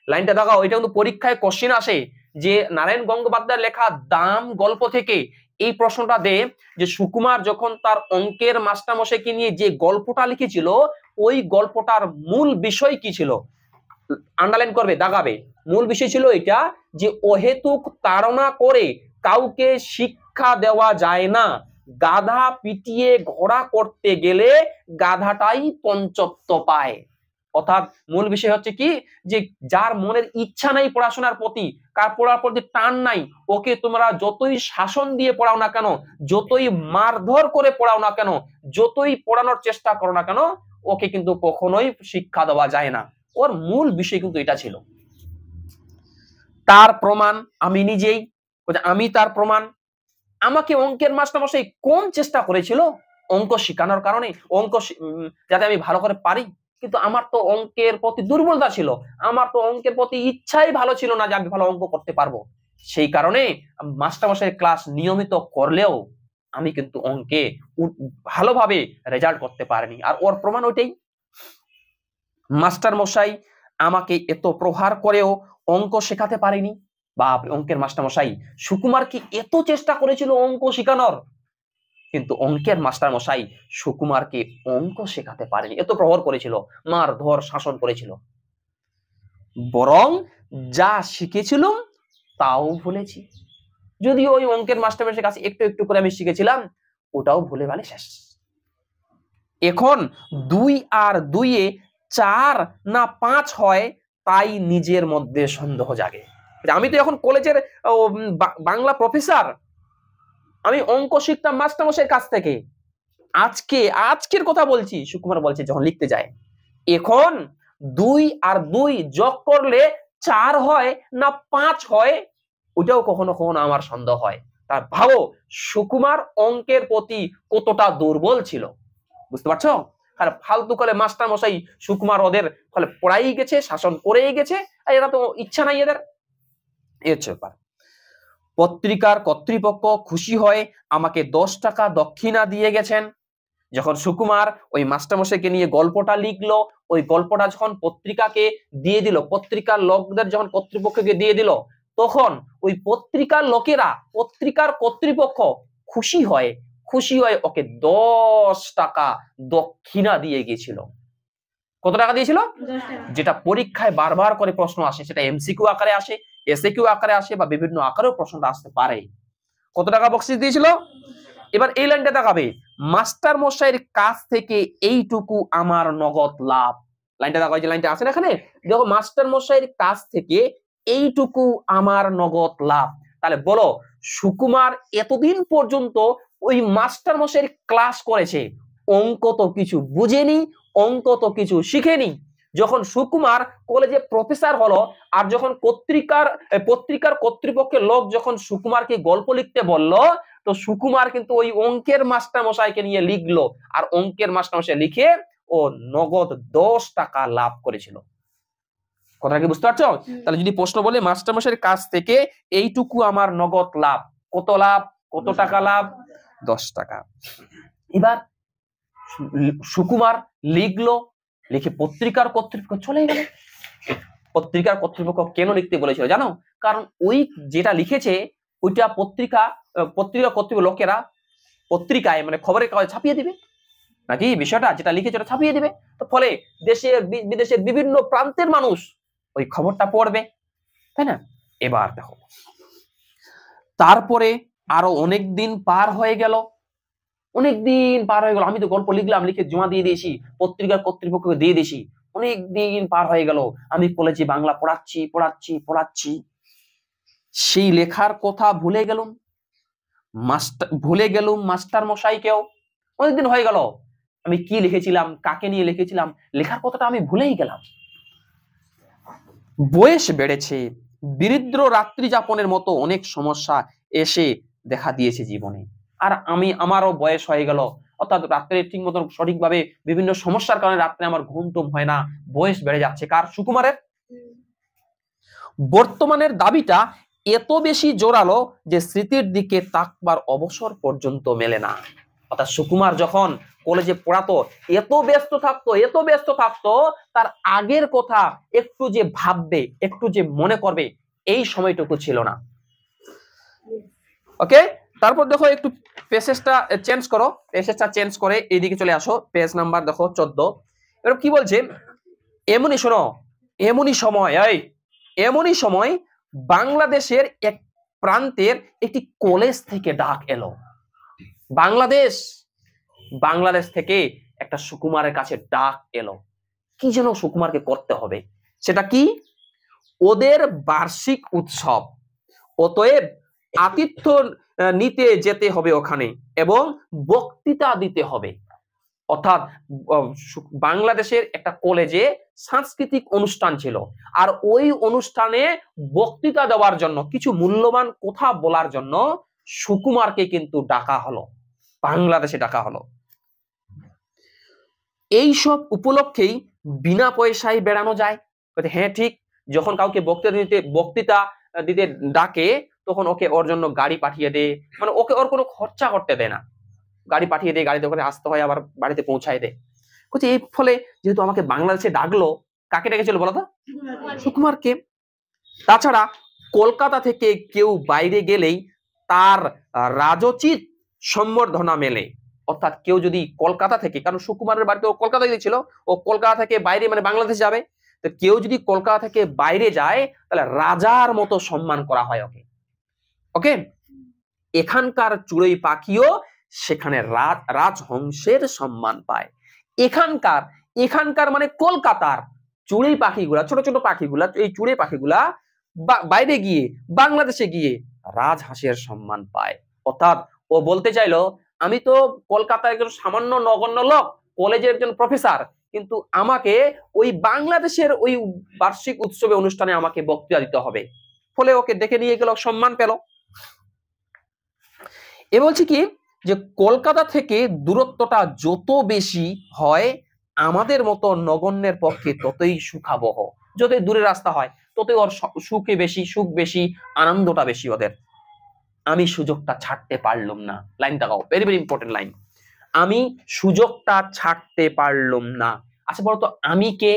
লাইনটা দেখাও। এটা কিন্তু পরীক্ষায় কোশ্চেন আসে যে নারায়ণ গঙ্গোপাধ্যায়ের লেখা দাম গল্প থেকে এই প্রশ্নটা দে যে সুকুমার যখন তার অঙ্কের মাস্টারমশাইকে নিয়ে যে গল্পটা লিখেছিল, ওই গল্পটার মূল বিষয় কি ছিল। আন্ডারলাইন করবে, দাগাবে। মূল বিষয় ছিল এটা যে অহেতুক তাড়না করে কাউকে শিক্ষা দেওয়া যায় না, গাধা পিটিয়ে ঘোড়া করতে গেলে গাধাটাই পঞ্চত্ব পায়। অর্থাৎ মূল বিষয় হচ্ছে কি, যে যার মনের ইচ্ছা নাই পড়াশোনার প্রতি, কার পড়ার প্রতি টান নাই, ওকে তোমরা যতই শাসন দিয়ে পড়াও না কেন, যতই মারধর করে পড়াও না কেন, যতই পড়ানোর চেষ্টা করো না কেন, ওকে কিন্তু কখনোই শিক্ষা দেওয়া যায় না। ওর মূল বিষয় কিন্তু এটা ছিল। তার প্রমাণ আমি নিজেই, আমি তার প্রমাণ। আমাকে অঙ্কের মাস্টারমশাই কম চেষ্টা করেছিল অঙ্ক শেখানোর কারণে, যাতে আমি ভালো করে পারি, কিন্তু আমার তো অঙ্কের প্রতি দুর্বলতা ছিল, আমার তো অঙ্কের প্রতি ইচ্ছাই ভালো ছিল না যে আমি ভালো অঙ্ক করতে পারবো। সেই কারণে মাস্টারমশাইয়ের ক্লাস নিয়মিত করলেও আমি কিন্তু অঙ্কে ভালোভাবে রেজাল্ট করতে পারিনি। আর ওর প্রমাণ ওইটাই, মাস্টারমশাই আমাকে এত প্রহার করেও অঙ্ক শেখাতে পারিনি। বা অঙ্কের মাস্টারমশাই সুকুমার কি এত চেষ্টা করেছিল অঙ্ক শেখানোর, কিন্তু অঙ্কের মাস্টারমশাই সুকুমারকে অঙ্ক শেখাতে পারেনি, এত প্রহার করেছিল, মারধর শাসন করেছিল। বরং যা শিখেছিলাম তাও ভুলেছি। যদিও ওই অঙ্কের মাস্টারমশাইয়ের কাছে একটু একটু করে আমি শিখেছিলাম, ওটাও ভুলে ভালে শেষ। এখন 2 আর 2 এ 4 না 5 হয়, তাই নিজের মধ্যে সন্দেহ জাগে। আমি তো এখন কলেজের বাংলা প্রফেসর, আমি অঙ্ক শিখতাম মাস্টারমশাইয়ের কাছ থেকে। আজকের কথা বলছি, সুকুমার বলছে যখন লিখতে যায়, এখন 2 আর 2 যোগ করলে 4 হয় না 5 হয়, ওটাও কখনো কখনো আমার সন্দেহ হয়। তা ভাবো সুকুমার অঙ্কের প্রতি কতটা দুর্বল ছিল, বুঝতে পারছো? আর ফালতু করে মাস্টারমশাই সুকুমার ওদের ফলে পড়াই গেছে, শাসন করেই গেছে, আর এরা তো ইচ্ছা নাই এদের। এই হচ্ছে ব্যাপার। পত্রিকার কর্তৃপক্ষ খুশি হয়ে আমাকে 10 টাকা দক্ষিণা দিয়ে গেছেন। যখন সুকুমার ওই মাস্টারমশাইকে নিয়ে গল্পটা লিখলো, ওই গল্পটা যখন পত্রিকাকে দিয়ে দিল, পত্রিকার লোকদের যখন কর্তৃপক্ষকে দিয়ে দিল, তখন ওই পত্রিকার লোকেরা, পত্রিকার কর্তৃপক্ষ খুশি হয়ে ওকে 10 টাকা দক্ষিণা দিয়ে গিয়েছিল। কত টাকা দিয়েছিল? 10 টাকা। যেটা পরীক্ষায় বারবার করে প্রশ্ন আসে, সেটা এমসিকিউ আকারে আসে, এসএকিউ আকারে আসে, বা বিভিন্ন আকারেও প্রশ্নটা আসতে পারে। কত টাকা বকশিশ দিয়েছিল? এবার এই লাইনটা দেখাবে, মাস্টার মশাইয়ের কাছ থেকে এইটুকু আমার নগদ লাভ। লাইনটা দেখো, যে লাইনটা আছে এখানে, দেখো মাস্টার মশাইয়ের কাছ থেকে এইটুকু আমার নগদ লাভ। তাহলে বলো সুকুমার এতদিন পর্যন্ত ওই মাস্টার মশাইয়ের ক্লাস করেছে, অঙ্ক তো কিছু বুঝেনি, অঙ্ক তো কিছু শিখেনি। যখন সুকুমার কলেজে প্রফেসর হলো, আর যখন পত্রিকার কর্তৃপক্ষের লোক যখন সুকুমারকে গল্প লিখতে বলল, তো সুকুমার কিন্তু ওই অঙ্কের মাস্টারমশাইকে নিয়ে লিখলো, আর অঙ্কের মাস্টারমশাই লিখে ও নগদ 10 টাকা লাভ করেছিল। কথা কি বুঝতে পারছো? তাহলে যদি প্রশ্ন বলে মাস্টারমশাইয়ের কাছ থেকে এইটুকু আমার নগদ লাভ, কত লাভ, কত টাকা লাভ? 10 টাকা। এবার সুকুমার লিখলো, লিখে পত্রিকার কর্তৃপক্ষ চলে গেল। পত্রিকার কর্তৃপক্ষ কেন লিখতে বলেছিল জানো? কারণ ওই যেটা লিখেছে ওইটা পত্রিকার কর্তৃপক্ষ লোকেরা পত্রিকায় মানে খবরের কাগজে ছাপিয়ে দিবে, নাকি বিষয়টা যেটা লিখেছে ওটা ছাপিয়ে দিবে। তো ফলে দেশের বিদেশের বিভিন্ন প্রান্তের মানুষ ওই খবরটা পড়বে, তাই না? এবার দেখো, তারপরে আরো অনেক দিন পার হয়ে গেল, আমি তো গল্প লিখলাম, লিখে জমা দিয়ে দিয়েছি, পত্রিকার কর্তৃপক্ষকে দিয়ে দিয়েছি, অনেক দিন পার হয়ে গেল, আমি কলেজে বাংলা পড়াচ্ছি, সেই লেখার কথা ভুলে গেলাম, মাস্টার মশাইকেও। অনেকদিন হয়ে গেল, আমি কি লিখেছিলাম, কাকে নিয়ে লিখেছিলাম, লেখার কথাটা আমি ভুলেই গেলাম। বয়স বেড়েছে, দরিদ্র রাত্রি যাপনের মতো অনেক সমস্যা এসে দেখা দিয়েছে জীবনে। আর আমারও বয়স হয়ে গেল, অর্থাৎ রাত্রে ঠিক মতন সঠিকভাবে বিভিন্ন সমস্যার কারণে রাত্রে আমার ঘুম টুম হয় না, বয়স বেড়ে যাচ্ছে। কার? সুকুমারের। বর্তমানের দাবিটা এত বেশি জোরালো যে স্মৃতির দিকে তাকবার অবসর পর্যন্ত মেলে না। অর্থাৎ সুকুমার যখন কলেজে পড়াতো এত ব্যস্ত থাকতো, তার আগের কথা একটু যে ভাববে, একটু যে মনে করবে, এই সময়টুকু ছিল না। ওকে, তারপর দেখো একটু পেজটা চেঞ্জ করে এইদিকে চলে আসো, পেজ নাম্বার দেখো 14। এবার কি বলছে, এমনই সময় বাংলাদেশের এক প্রান্তের একটি কলেজ থেকে ডাক এলো। বাংলাদেশ থেকে একটা সুকুমারের কাছে ডাক এলো। কি যেন সুকুমারকে করতে হবে, সেটা কি? ওদের বার্ষিক উৎসব, অতএব আতিথ্য নিতে যেতে হবে ওখানে এবং বক্তৃতা দিতে হবে। অর্থাৎ বাংলাদেশের একটা কলেজে সাংস্কৃতিক অনুষ্ঠান ছিল, আর ওই অনুষ্ঠানে বক্তৃতা দেওয়ার জন্য, কিছু মূল্যবান কথা বলার জন্য সুকুমারকে কিন্তু ডাকা হলো, বাংলাদেশে ডাকা হলো। এই সব উপলক্ষেই বিনা পয়সায় বেড়ানো যায়। হ্যাঁ ঠিক, যখন কাউকে বক্তৃতা দিতে ডাকে তখন ওকে ওর জন্য গাড়ি পাঠিয়ে দেয়, মানে ওকে ওর কোনো খরচা করতে দেয় না, গাড়ি পাঠিয়ে দেয়, গাড়িতে করে আসতে হয়, আবার বাড়িতে পৌঁছায় দেয়। এই ফলে যেহেতু আমাকে বাংলাদেশে ডাকলো, কাকে ডেকেছিল বলো তো? সুকুমারকে। তাছাড়া কলকাতা থেকে কেউ বাইরে গেলেই তার রাজোচিত সম্বর্ধনা মেলে। অর্থাৎ কেউ যদি কলকাতা থেকে, কারণ সুকুমারের বাড়িতে ও কলকাতা গিয়েছিল, ও কলকাতা থেকে বাইরে মানে বাংলাদেশ যাবে, তো কেউ যদি কলকাতা থেকে বাইরে যায় তাহলে রাজার মতো সম্মান করা হয় ওকে। ওকে, এখানকার চড়ুই পাখিও সেখানে রাজহংসের সম্মান পায়। এখানকার মানে কলকাতার চড়ুই পাখিগুলা, ছোট ছোট পাখিগুলা, এই চড়ুই পাখিগুলা বাইরে গিয়ে, বাংলাদেশে গিয়ে রাজহাঁসের সম্মান পায়। অর্থাৎ ও বলতে চাইলো, আমি তো কলকাতার একজন সামান্য নগণ্য লোক, কলেজের একজন প্রফেসর, কিন্তু আমাকে ওই বাংলাদেশের ওই বার্ষিক উৎসবে অনুষ্ঠানে আমাকে বক্তৃতা দিতে হবে। ফলে ওকে ডেকে নিয়ে গেল, সম্মান পেল। এ বলছি কি, যে কলকাতা থেকে দূরত্বটা যত বেশি হয় আমাদের মতো নগণ্যের পক্ষে ততই সুখাবহ। যতই দূরের রাস্তা হয় ততই ওর সুখ বেশি, আনন্দটা বেশি ওদের। আমি সুযোগটা ছাড়তে পারলাম না। লাইনটা গাও, ভেরি ভেরি ইম্পর্টেন্ট লাইন। আমি সুযোগটা ছাড়তে পারলাম না। আচ্ছা বলতো, আমি কে?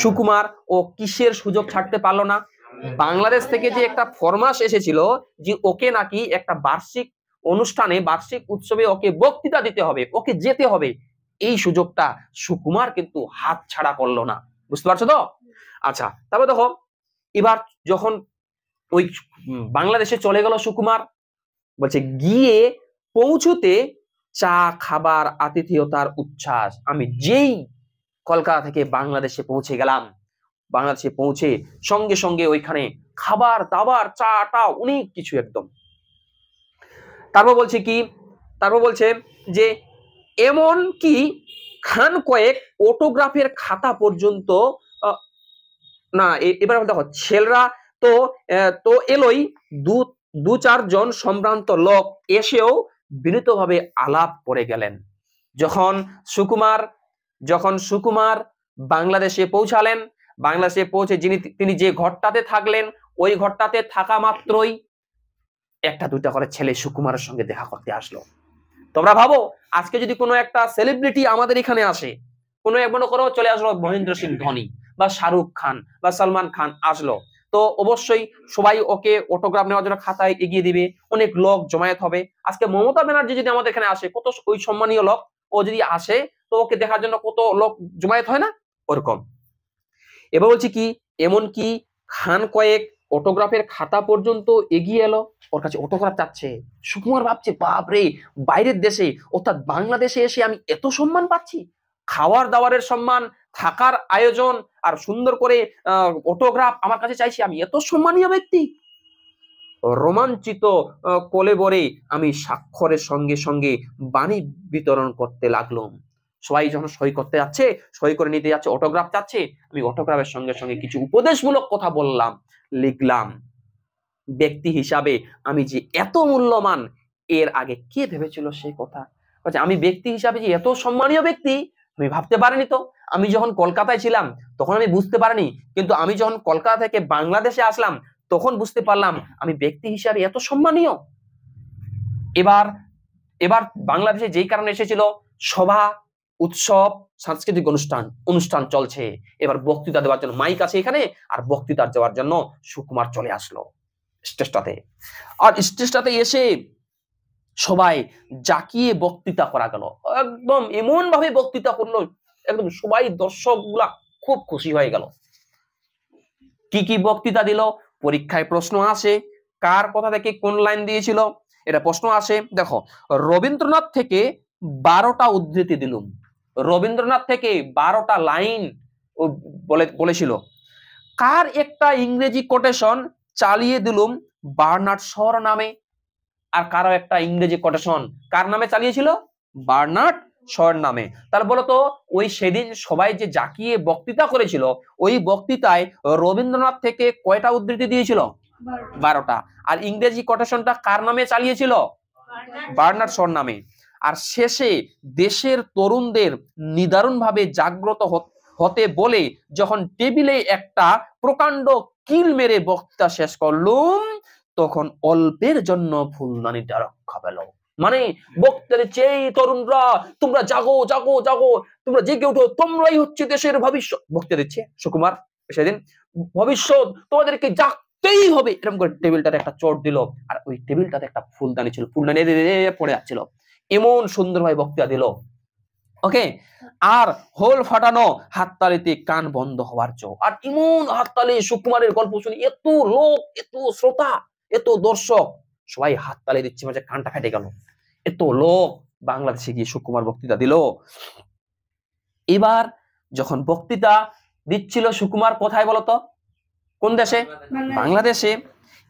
সুকুমার। ও কিসের সুযোগ ছাড়তে পারলো না? বাংলাদেশ থেকে যে একটা ফরমাস এসেছিল যে ওকে নাকি একটা বার্ষিক অনুষ্ঠানে, বার্ষিক উৎসবে ওকে বক্তৃতা দিতে হবে, ওকে যেতে হবে, এই সুযোগটা সুকুমার কিন্তু হাত ছাড়া করলো না। বুঝতে পারছো তো? আচ্ছা, তারপর দেখো, এবার যখন ওই বাংলাদেশে চলে গেল সুকুমার, বলছে গিয়ে পৌঁছতে চা খাবার আতিথেয়তার উচ্ছ্বাস। আমি যেই কলকাতা থেকে বাংলাদেশে পৌঁছে গেলাম, বাংলাদেশে পৌঁছে সঙ্গে সঙ্গে ওইখানে খাবার দাবার, চা টা, অনেক কিছু একদম। তারপর বলছে কি, তারপর বলছে যে এমন কি খান কয়েক অটোগ্রাফের খাতা পর্যন্ত না, এবার দেখো, ছেলেরা তো এলোই, দু চারজন সম্ভ্রান্ত লোক এসেও বিনীতভাবে আলাপ করে গেলেন। যখন সুকুমার বাংলাদেশে পৌঁছালেন, বাংলাদেশে পৌঁছে তিনি যে ঘরটাতে থাকলেন, ওই ঘরটাতে থাকা মাত্রই একটা দুটা করে ছেলে সুকুমারের সঙ্গে দেখা করতে আসলো। তোমরা ভাবো, আজকে যদি কোনো একটা সেলিব্রিটি আমাদের এখানে আসে, কোনো মনে করো চলে আসলো মহেন্দ্র সিং ধোনি বা শাহরুখ খান বা সলমান খান আসলো, তো অবশ্যই সবাই ওকে অটোগ্রাফ নেওয়ার জন্য খাতায় এগিয়ে দিবে, অনেক লোক জমায়েত হবে। আজকে মমতা ব্যানার্জি যদি আমাদের এখানে আসে, কত ওই সম্মানীয় লোক, ও যদি আসে তো ওকে দেখার জন্য কত লোক জমায়েত হয় না? ওরকম। এবার বলছি কি, এমন কি খান কয়েক অটোগ্রাফের খাতা পর্যন্ত এগিয়ে এলো, ওর কাছে অটোগ্রাফ চাচ্ছে। সুকুমার ভাবছে, বাপ রে, বাইরের দেশে অর্থাৎ বাংলাদেশে এসে আমি এত সম্মান পাচ্ছি, খাওয়ার দাওয়ারের সম্মান, থাকার আয়োজন, আর সুন্দর করে অটোগ্রাফ আমার কাছে চাইছি, আমি এত সম্মানীয় ব্যক্তি। রোমাঞ্চিত কলেবরে আমি স্বাক্ষরের সঙ্গে সঙ্গে বাণী বিতরণ করতে লাগলাম। সবাই যখন সই করতে যাচ্ছে, সই করে নিতে যাচ্ছে, অটোগ্রাফ চাচ্ছে, আমি অটোগ্রাফের সঙ্গে সঙ্গে কিছু উপদেশমূলক কথা বললাম, লিখলাম। ব্যক্তি হিসাবে আমি যে এত মূল্যবান, এর আগে কে ভেবেছিল সেই কথা? আমি ব্যক্তি হিসাবে যে এত সম্মানীয় ব্যক্তি, আমি ভাবতে পারিনি তো। আমি যখন কলকাতায় ছিলাম তখন আমি বুঝতে পারিনি, কিন্তু আমি যখন কলকাতা থেকে বাংলাদেশে আসলাম তখন বুঝতে পারলাম আমি ব্যক্তি হিসাবে এত সম্মানীয়। এবার বাংলাদেশে যেই কারণে এসেছিল, সভা, উৎসব, সাংস্কৃতিক অনুষ্ঠান চলছে, এবার বক্তৃতা দেওয়ার জন্য মাইক আছে এখানে, আর বক্তৃতা দেওয়ার জন্য সুকুমার চলে আসলো স্টেজটাতে। আর স্টেজটাতে এসে সবাই জাকিয়ে বক্তৃতা করা গেল, একদম এমন ভাবে বক্তৃতা করলো, একদম সবাই দর্শক গুলা খুব খুশি হয়ে গেল। কি কি বক্তৃতা দিল? পরীক্ষায় প্রশ্ন আসে, কার কথা থেকে কোন লাইন দিয়েছিল, এটা প্রশ্ন আসে। দেখো, রবীন্দ্রনাথ থেকে 12টা উদ্ধৃতি দিলুম, রবীন্দ্রনাথ থেকে 12টা লাইন ও বলেছিল। কার একটা ইংরেজি কোটেশন চালিয়ে দিলুম বার্নার্ড শর নামে, আর কারো একটা ইংরেজি কোটেশন কার নামে চালিয়েছিল? বার্নার্ড শর নামে। তাহলে বলতো ওই সেদিন সবাই যে জাকিয়ে বক্তৃতা করেছিল, ওই বক্তৃতায় রবীন্দ্রনাথ থেকে কয়টা উদ্ধৃতি দিয়েছিল? 12টা। আর ইংরেজি কোটেশনটা কার নামে চালিয়েছিল? বার্নার্ড শর নামে। আর শেষে দেশের তরুণদের নিদারুণ ভাবে জাগ্রত হতে বলে যখন টেবিলে একটা প্রকাণ্ড কিল মেরে বক্তৃতা শেষ করলুম, তখন অল্পের জন্য ফুলদানিটা রক্ষা পেল। মানে বক্তৃতা দিচ্ছে, এই তরুণরা তোমরা জাগো জাগো জাগো, তোমরা জেগে ওঠো, তোমরাই হচ্ছে দেশের ভবিষ্যৎ। বক্তৃতা দিচ্ছে সুকুমার সেদিন, ভবিষ্যৎ, তোমাদেরকে জাগতেই হবে। এরকম করে টেবিলটাতে একটা চোট দিল, আর ওই টেবিলটাতে একটা ফুলদানি ছিল, ফুলদানি পড়ে যাচ্ছিল। এমন সুন্দরভাবে বক্তৃতা দিল, ওকে। আর হোল ফাটানো হাততালিতে কান বন্ধ হওয়ার জো। আর এমন হাততালি, সুকুমারের গল্প শুনি এত লোক, এত শ্রোতা, এত দর্শক, সবাই হাততালি দিচ্ছে, মানে কানটা ফেটে গেল। এত লোক বাংলাদেশে গিয়ে সুকুমার বক্তৃতা দিল। এবার যখন বক্তৃতা দিচ্ছিল সুকুমার কোথায় বলতো? কোন দেশে? বাংলাদেশে।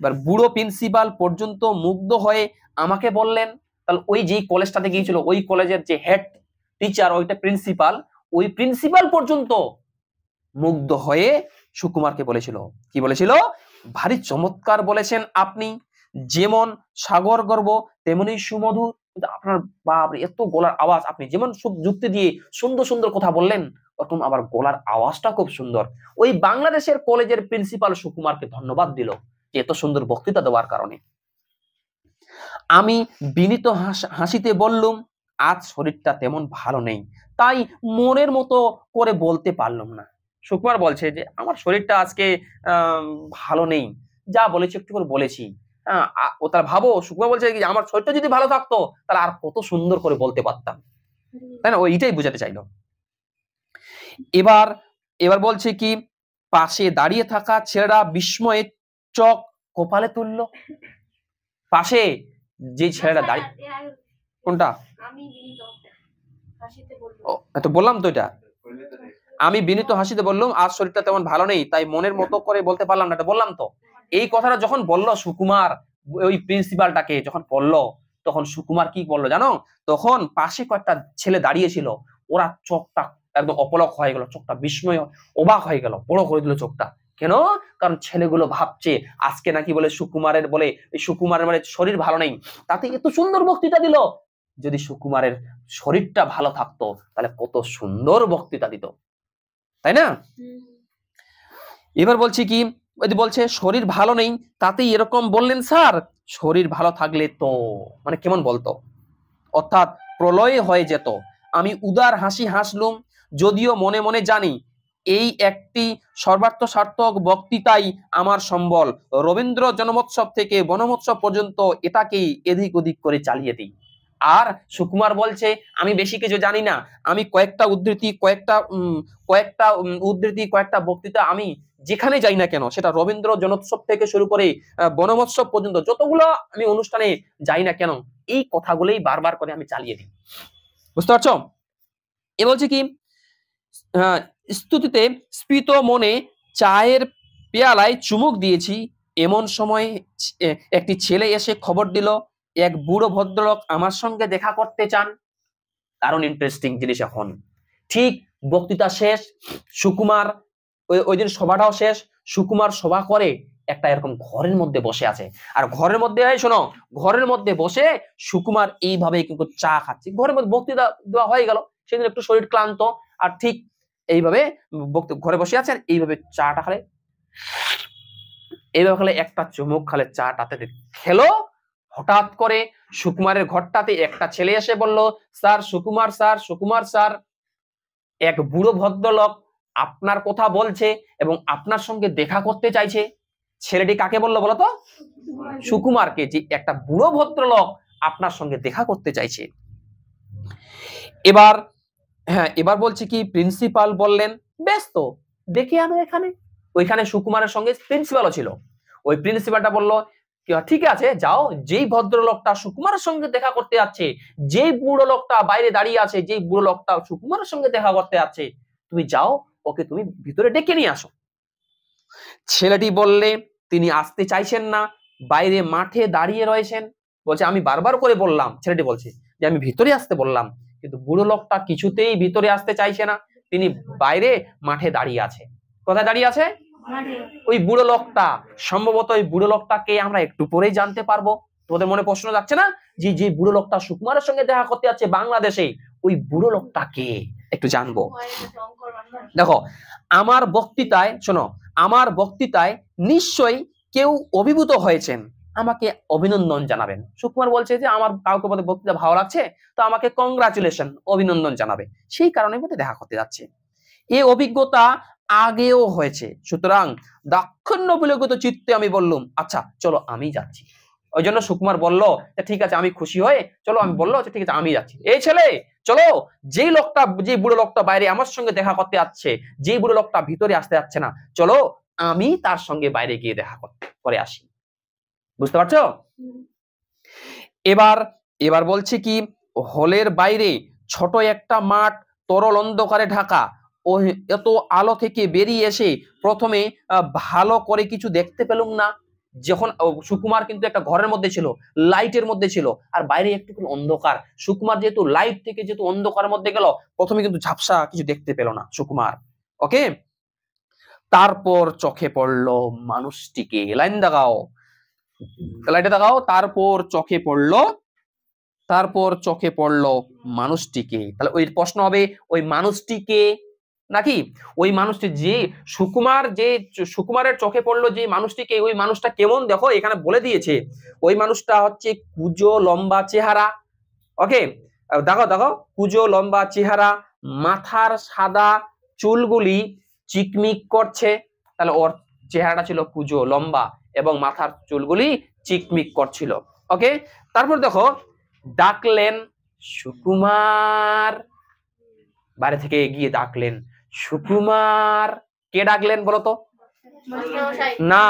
এবার বুড়ো প্রিন্সিপাল পর্যন্ত মুগ্ধ হয়ে আমাকে বললেন, তাহলে ওই যে কলেজটাতে গিয়েছিল, ওই কলেজের যে হেড টিচার, ওইটা প্রিন্সিপাল, ওই প্রিন্সিপাল পর্যন্ত মুগ্ধ হয়ে সুকুমারকে বলেছিল, কি বলেছিল? ভারী চমৎকার বলেছেন আপনি, যেমন সাগর গর্ব তেমনি সুমধুর। আপনার বাপরে, এত গলার আওয়াজ, আপনি যেমন যুক্তি দিয়ে সুন্দর সুন্দর কথা বললেন, ওরকম আবার গলার আওয়াজটা খুব সুন্দর। ওই বাংলাদেশের কলেজের প্রিন্সিপাল সুকুমারকে ধন্যবাদ দিল যে এত সুন্দর বক্তৃতা দেওয়ার কারণে। আমি বিনীত হাসিতে বললুম, আজ শরীরটা তেমন ভালো নেই, তাই মনের মতো করে বলতে পারলাম না। সুকুমার বলছে যে আমার শরীরটা আজকে ভালো নেই, যা বলেছি একটু করে বলেছি। ও তার ভাবো, সুকুমার বলছে আমার শরীরটা যদি ভালো থাকতো তাহলে আর কত সুন্দর করে বলতে পারতাম, তাই না? ওইটাই বোঝাতে চাইলো। এবার বলছে কি, পাশে দাঁড়িয়ে থাকা ছেলেরা বিস্ময়ে চোখ কপালে তুলল। পাশে যে ছেলেটা দাঁড়িয়ে, কোনটা? তো বললাম তো এটা, আমি বিনীত হাসিতে বললাম আজ শরীরটা তেমন ভালো নেই, তাই মনের মতো করে বলতে পারলাম না, এটা বললাম তো। এই কথাটা যখন বলল সুকুমার ওই প্রিন্সিপালটাকে যখন বললো, তখন সুকুমার কি বললো জানো? তখন পাশে কয়েকটা ছেলে দাঁড়িয়েছিল, ওরা চোখটা একদম অপলক হয়ে গেল, চোখটা বিস্ময় অবাক হয়ে গেল, বড় করে দিল চোখটা। কেন? কারণ ছেলেগুলো ভাবছে আজকে নাকি বলে সুকুমারের মানে শরীর ভালো নেই, তাতে এত সুন্দর বক্তৃতা দিল। যদি সুকুমারের শরীরটা ভালো থাকতো তাহলে কত সুন্দর বক্তৃতা দিত, তাই না? এবার বলছি কি, বলছে শরীর ভালো নেই তাতেই এরকম বললেন স্যার, শরীর ভালো থাকলে তো মানে কেমন বলতো, অর্থাৎ প্রলয় হয়ে যেত। আমি উদার হাসি হাসলুম, যদিও মনে মনে জানি এই একটি সর্বার্থ সার্থক বক্তৃতাই আমার সম্বল। রবীন্দ্র জন্মোৎসব থেকে বনমোৎসব পর্যন্ত এটাকেই এদিক ওদিক করে চালিয়ে দিই। আর সুকুমার বলছে আমি বেশি কিছু জানি না, আমি কয়েকটা উদ্ধৃতি, কয়েকটা বক্তৃতা আমি যেখানে যাই না কেন, সেটা রবীন্দ্র জন্মোৎসব থেকে শুরু করে বনমোৎসব পর্যন্ত যতগুলো আমি অনুষ্ঠানে যাই না কেন, এই কথাগুলোই বারবার করে আমি চালিয়ে দিই। বুঝতে পারছো? এ বলছে কি, স্তুতিতে স্ফীত মনে চায়ের পেয়ালায় চুমুক দিয়েছি, এমন সময় একটি ছেলে এসে খবর দিল এক বুড়ো ভদ্রলোক আমার সঙ্গে দেখা করতে চান। কারণ ইন্টারেস্টিং জিনিস, এখন ঠিক বক্তৃতা শেষ, সুকুমার ওই দিন সভাটাও শেষ, সুকুমার সভা করে একটা এরকম ঘরের মধ্যে বসে আছে। আর ঘরের মধ্যে, শোনো, ঘরের মধ্যে বসে সুকুমার এইভাবে কিন্তু চা খাচ্ছে। ঘরের মধ্যে বক্তৃতা দেওয়া হয়ে গেল, সেদিন একটু শরীর ক্লান্ত, আর ঠিক এইভাবে ঘরে বসে আছেন, এইভাবে চাটা খালে, এইভাবে খালে, একটা চুমুক খালে চাটাতে খেলো। হঠাৎ করে সুকুমারের ঘরটাতে একটা ছেলে এসে বলল, sir Sukumar sir, Sukumar sir, এক বুড়ো ভদ্রলোক আপনার কথা বলছে এবং আপনার সঙ্গে দেখা করতে চাইছে। ছেলেটি কাকে বললো বলতো? সুকুমারকে, যে একটা বুড়ো ভদ্রলোক আপনার সঙ্গে দেখা করতে চাইছে। এবার বলছি কি, প্রিন্সিপাল বললেন বেশ তো, দেখে আনো এখানে। ওইখানে সুকুমারের সঙ্গে প্রিন্সিপালও ছিল। ওই প্রিন্সিপালটা বলল, ঠিক আছে যাও, যেই ভদ্রলোকটা সুকুমারের সঙ্গে দেখা করতে যাচ্ছে, যেই বুড়ো লোকটা বাইরে দাঁড়িয়ে আছে, যেই বুড়ো লোকটা সুকুমারের সঙ্গে দেখা করতে যাচ্ছে, তুমি যাও, ওকে তুমি ভিতরে ডেকে নিয়ে আসো। ছেলেটি বললে তিনি আসতে চাইছেন না, বাইরে মাঠে দাঁড়িয়ে রয়েছেন। বলছে আমি বারবার করে বললাম, ছেলেটি বলছে যে আমি ভিতরে আসতে বললাম, কিন্তু বুড়ো লোকটা কিছুতেই ভিতরে আসতে চাইছে না, তিনি বাইরে মাঠে দাঁড়িয়ে আছে। কোথায় দাঁড়িয়ে আছে? ওই বুড়ো লোকটা, সম্ভবত ওই বুড়ো লোকটাকে আমরা একটু পরেই জানতে পারবো। তোমাদের মনে প্রশ্ন যাচ্ছে না যে যে বুড়ো লোকটা সুকুমারের সঙ্গে দেখা করতে যাচ্ছে বাংলাদেশে, ওই বুড়ো লোকটা কে, একটু জানবো। দেখো আমার বক্তৃতায়, শোনো, আমার বক্তৃতায় নিশ্চয়ই কেউ অভিভূত হয়েছেন, আমাকে অভিনন্দন জানাবেন। সুকুমার বলছে যে আমার কাউকে বলে বক্তৃতা ভালো লাগছে, তো আমাকে কংগ্রাচুলেশন, অভিনন্দন জানাবে, সেই কারণে মধ্যে দেখা করতে যাচ্ছে। এই অভিজ্ঞতা আগেও হয়েছে, সুতরাং দাক্ষিণ্য বিলগত চিত্তে আমি বললাম আচ্ছা চলো আমি যাচ্ছি। ওই জন্য সুকুমার বলল ঠিক আছে, আমি খুশি হয়ে চলো, আমি বললো ঠিক আছে আমি যাচ্ছি। এই ছেলে চলো, যেই লোকটা, যে বুড়ো লোকটা বাইরে আমার সঙ্গে দেখা করতে যাচ্ছে, যে বুড়ো লোকটা ভিতরে আসতে যাচ্ছে না, চলো আমি তার সঙ্গে বাইরে গিয়ে দেখা করে আসি। বুঝতে পারছো? এবার এবার বলছে কি, হলের বাইরে ছোট একটা মাঠ, তরল অন্ধকারে ঢাকা। ও এত আলো থেকে বেরিয়ে এসে প্রথমে ভালো করে কিছু দেখতে পেলুম না। যখন সুকুমার কিন্তু একটা ঘরের মধ্যে ছিল, লাইটের মধ্যে ছিল, আর বাইরে একটু অন্ধকার। সুকুমার যেহেতু লাইট থেকে যেহেতু অন্ধকারের মধ্যে গেল, প্রথমে কিন্তু ঝাপসা কিছু দেখতে পেল না সুকুমার। ওকে, তারপর চোখে পড়লো মানুষটিকে। লাইন দেখাও, লাইটে দেখাও। তারপর চোখে পড়লো মানুষটিকে। তাহলে ওই প্রশ্ন হবে ওই মানুষটিকে নাকি ওই মানুষটি, যে সুকুমারের চোখে পড়লো যে মানুষটিকে, ওই মানুষটা কেমন দেখো এখানে বলে দিয়েছে। ওই মানুষটা হচ্ছে কুঁজো লম্বা চেহারা। ওকে, দেখো দেখো, কুঁজো লম্বা চেহারা, মাথার সাদা চুলগুলি চিকমিক করছে। তাহলে ওর চেহারাটা ছিল কুঁজো লম্বা এবং মাথার চুলগুলি চিকমিক করছিল। ওকে, তারপর দেখো ডাকলেন সুকুমার, বাইরে থেকে এগিয়ে ডাকলেন সুকুমার। কে ডাকলেন বলতো? না,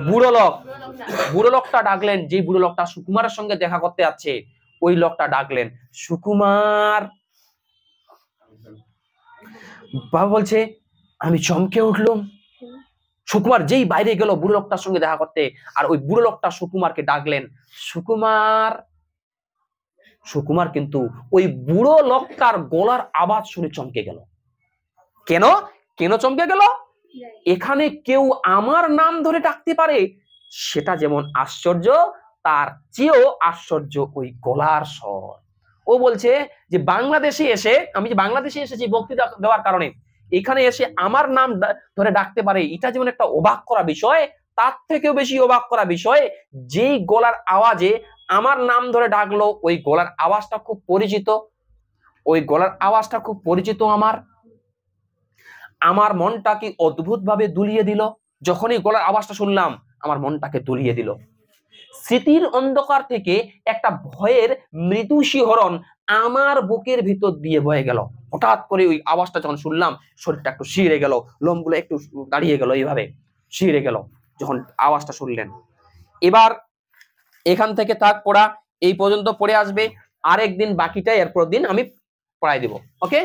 বুড়ো লোকটা ডাকলেন। যে বুড়ো লোকটা সুকুমারের সঙ্গে দেখা করতে যাচ্ছে, ওই লোকটা ডাকলেন সুকুমার। বাবা বলছে আমি চমকে উঠলাম। সুকুমার যেই বাইরে গেল বুড়ো লোকটার সঙ্গে দেখা করতে, আর ওই বুড়ো লোকটা সুকুমারকে ডাকলেন সুকুমার। সুকুমার কিন্তু ওই বুড়ো লোকটার গলার আওয়াজ শুনে চমকে গেল। কেন কেন চমকে গেল? এখানে কেউ আমার নাম ধরে ডাকতে পারে, সেটা যেমন আশ্চর্য, তার চেয়েও আশ্চর্য ওই গলার স্বর। ও বলছে যে বাংলাদেশে এসে, আমি যে বাংলাদেশে এসেছি বক্তৃতা দেওয়ার কারণে, এখানে এসে আমার নাম ধরে ডাকতে পারে, এটা যেমন একটা অবাক করা বিষয়, তার থেকেও বেশি অবাক করা বিষয় যেই গলার আওয়াজে আমার নাম ধরে ডাকলো, ওই গলার আওয়াজটা খুব পরিচিত। ওই গলার আওয়াজটা খুব পরিচিত আমার মনটাকে অদ্ভুত ভাবে দুলিয়ে দিল। যখনই গলার আওয়াজটা শুনলাম, আমার মনটাকে দুলিয়ে দিল। স্মৃতির অন্ধকার থেকে একটা ভয়ের মৃদু শিহরণ আমার বুকের ভিতর দিয়ে বয়ে গেল। হঠাৎ করে ওই আওয়াজটা যখন শুনলাম, শরীরটা একটু শিহরে গেল, লোমগুলো একটু দাঁড়িয়ে গেল, এইভাবে শিহরে গেল যখন আওয়াজটা শুনলেন। এবার এখান থেকে থাক পড়া, এই পর্যন্ত পড়ে আসবে, আরেকদিন বাকিটা এরপর দিন আমি পড়াই দিব। ওকে।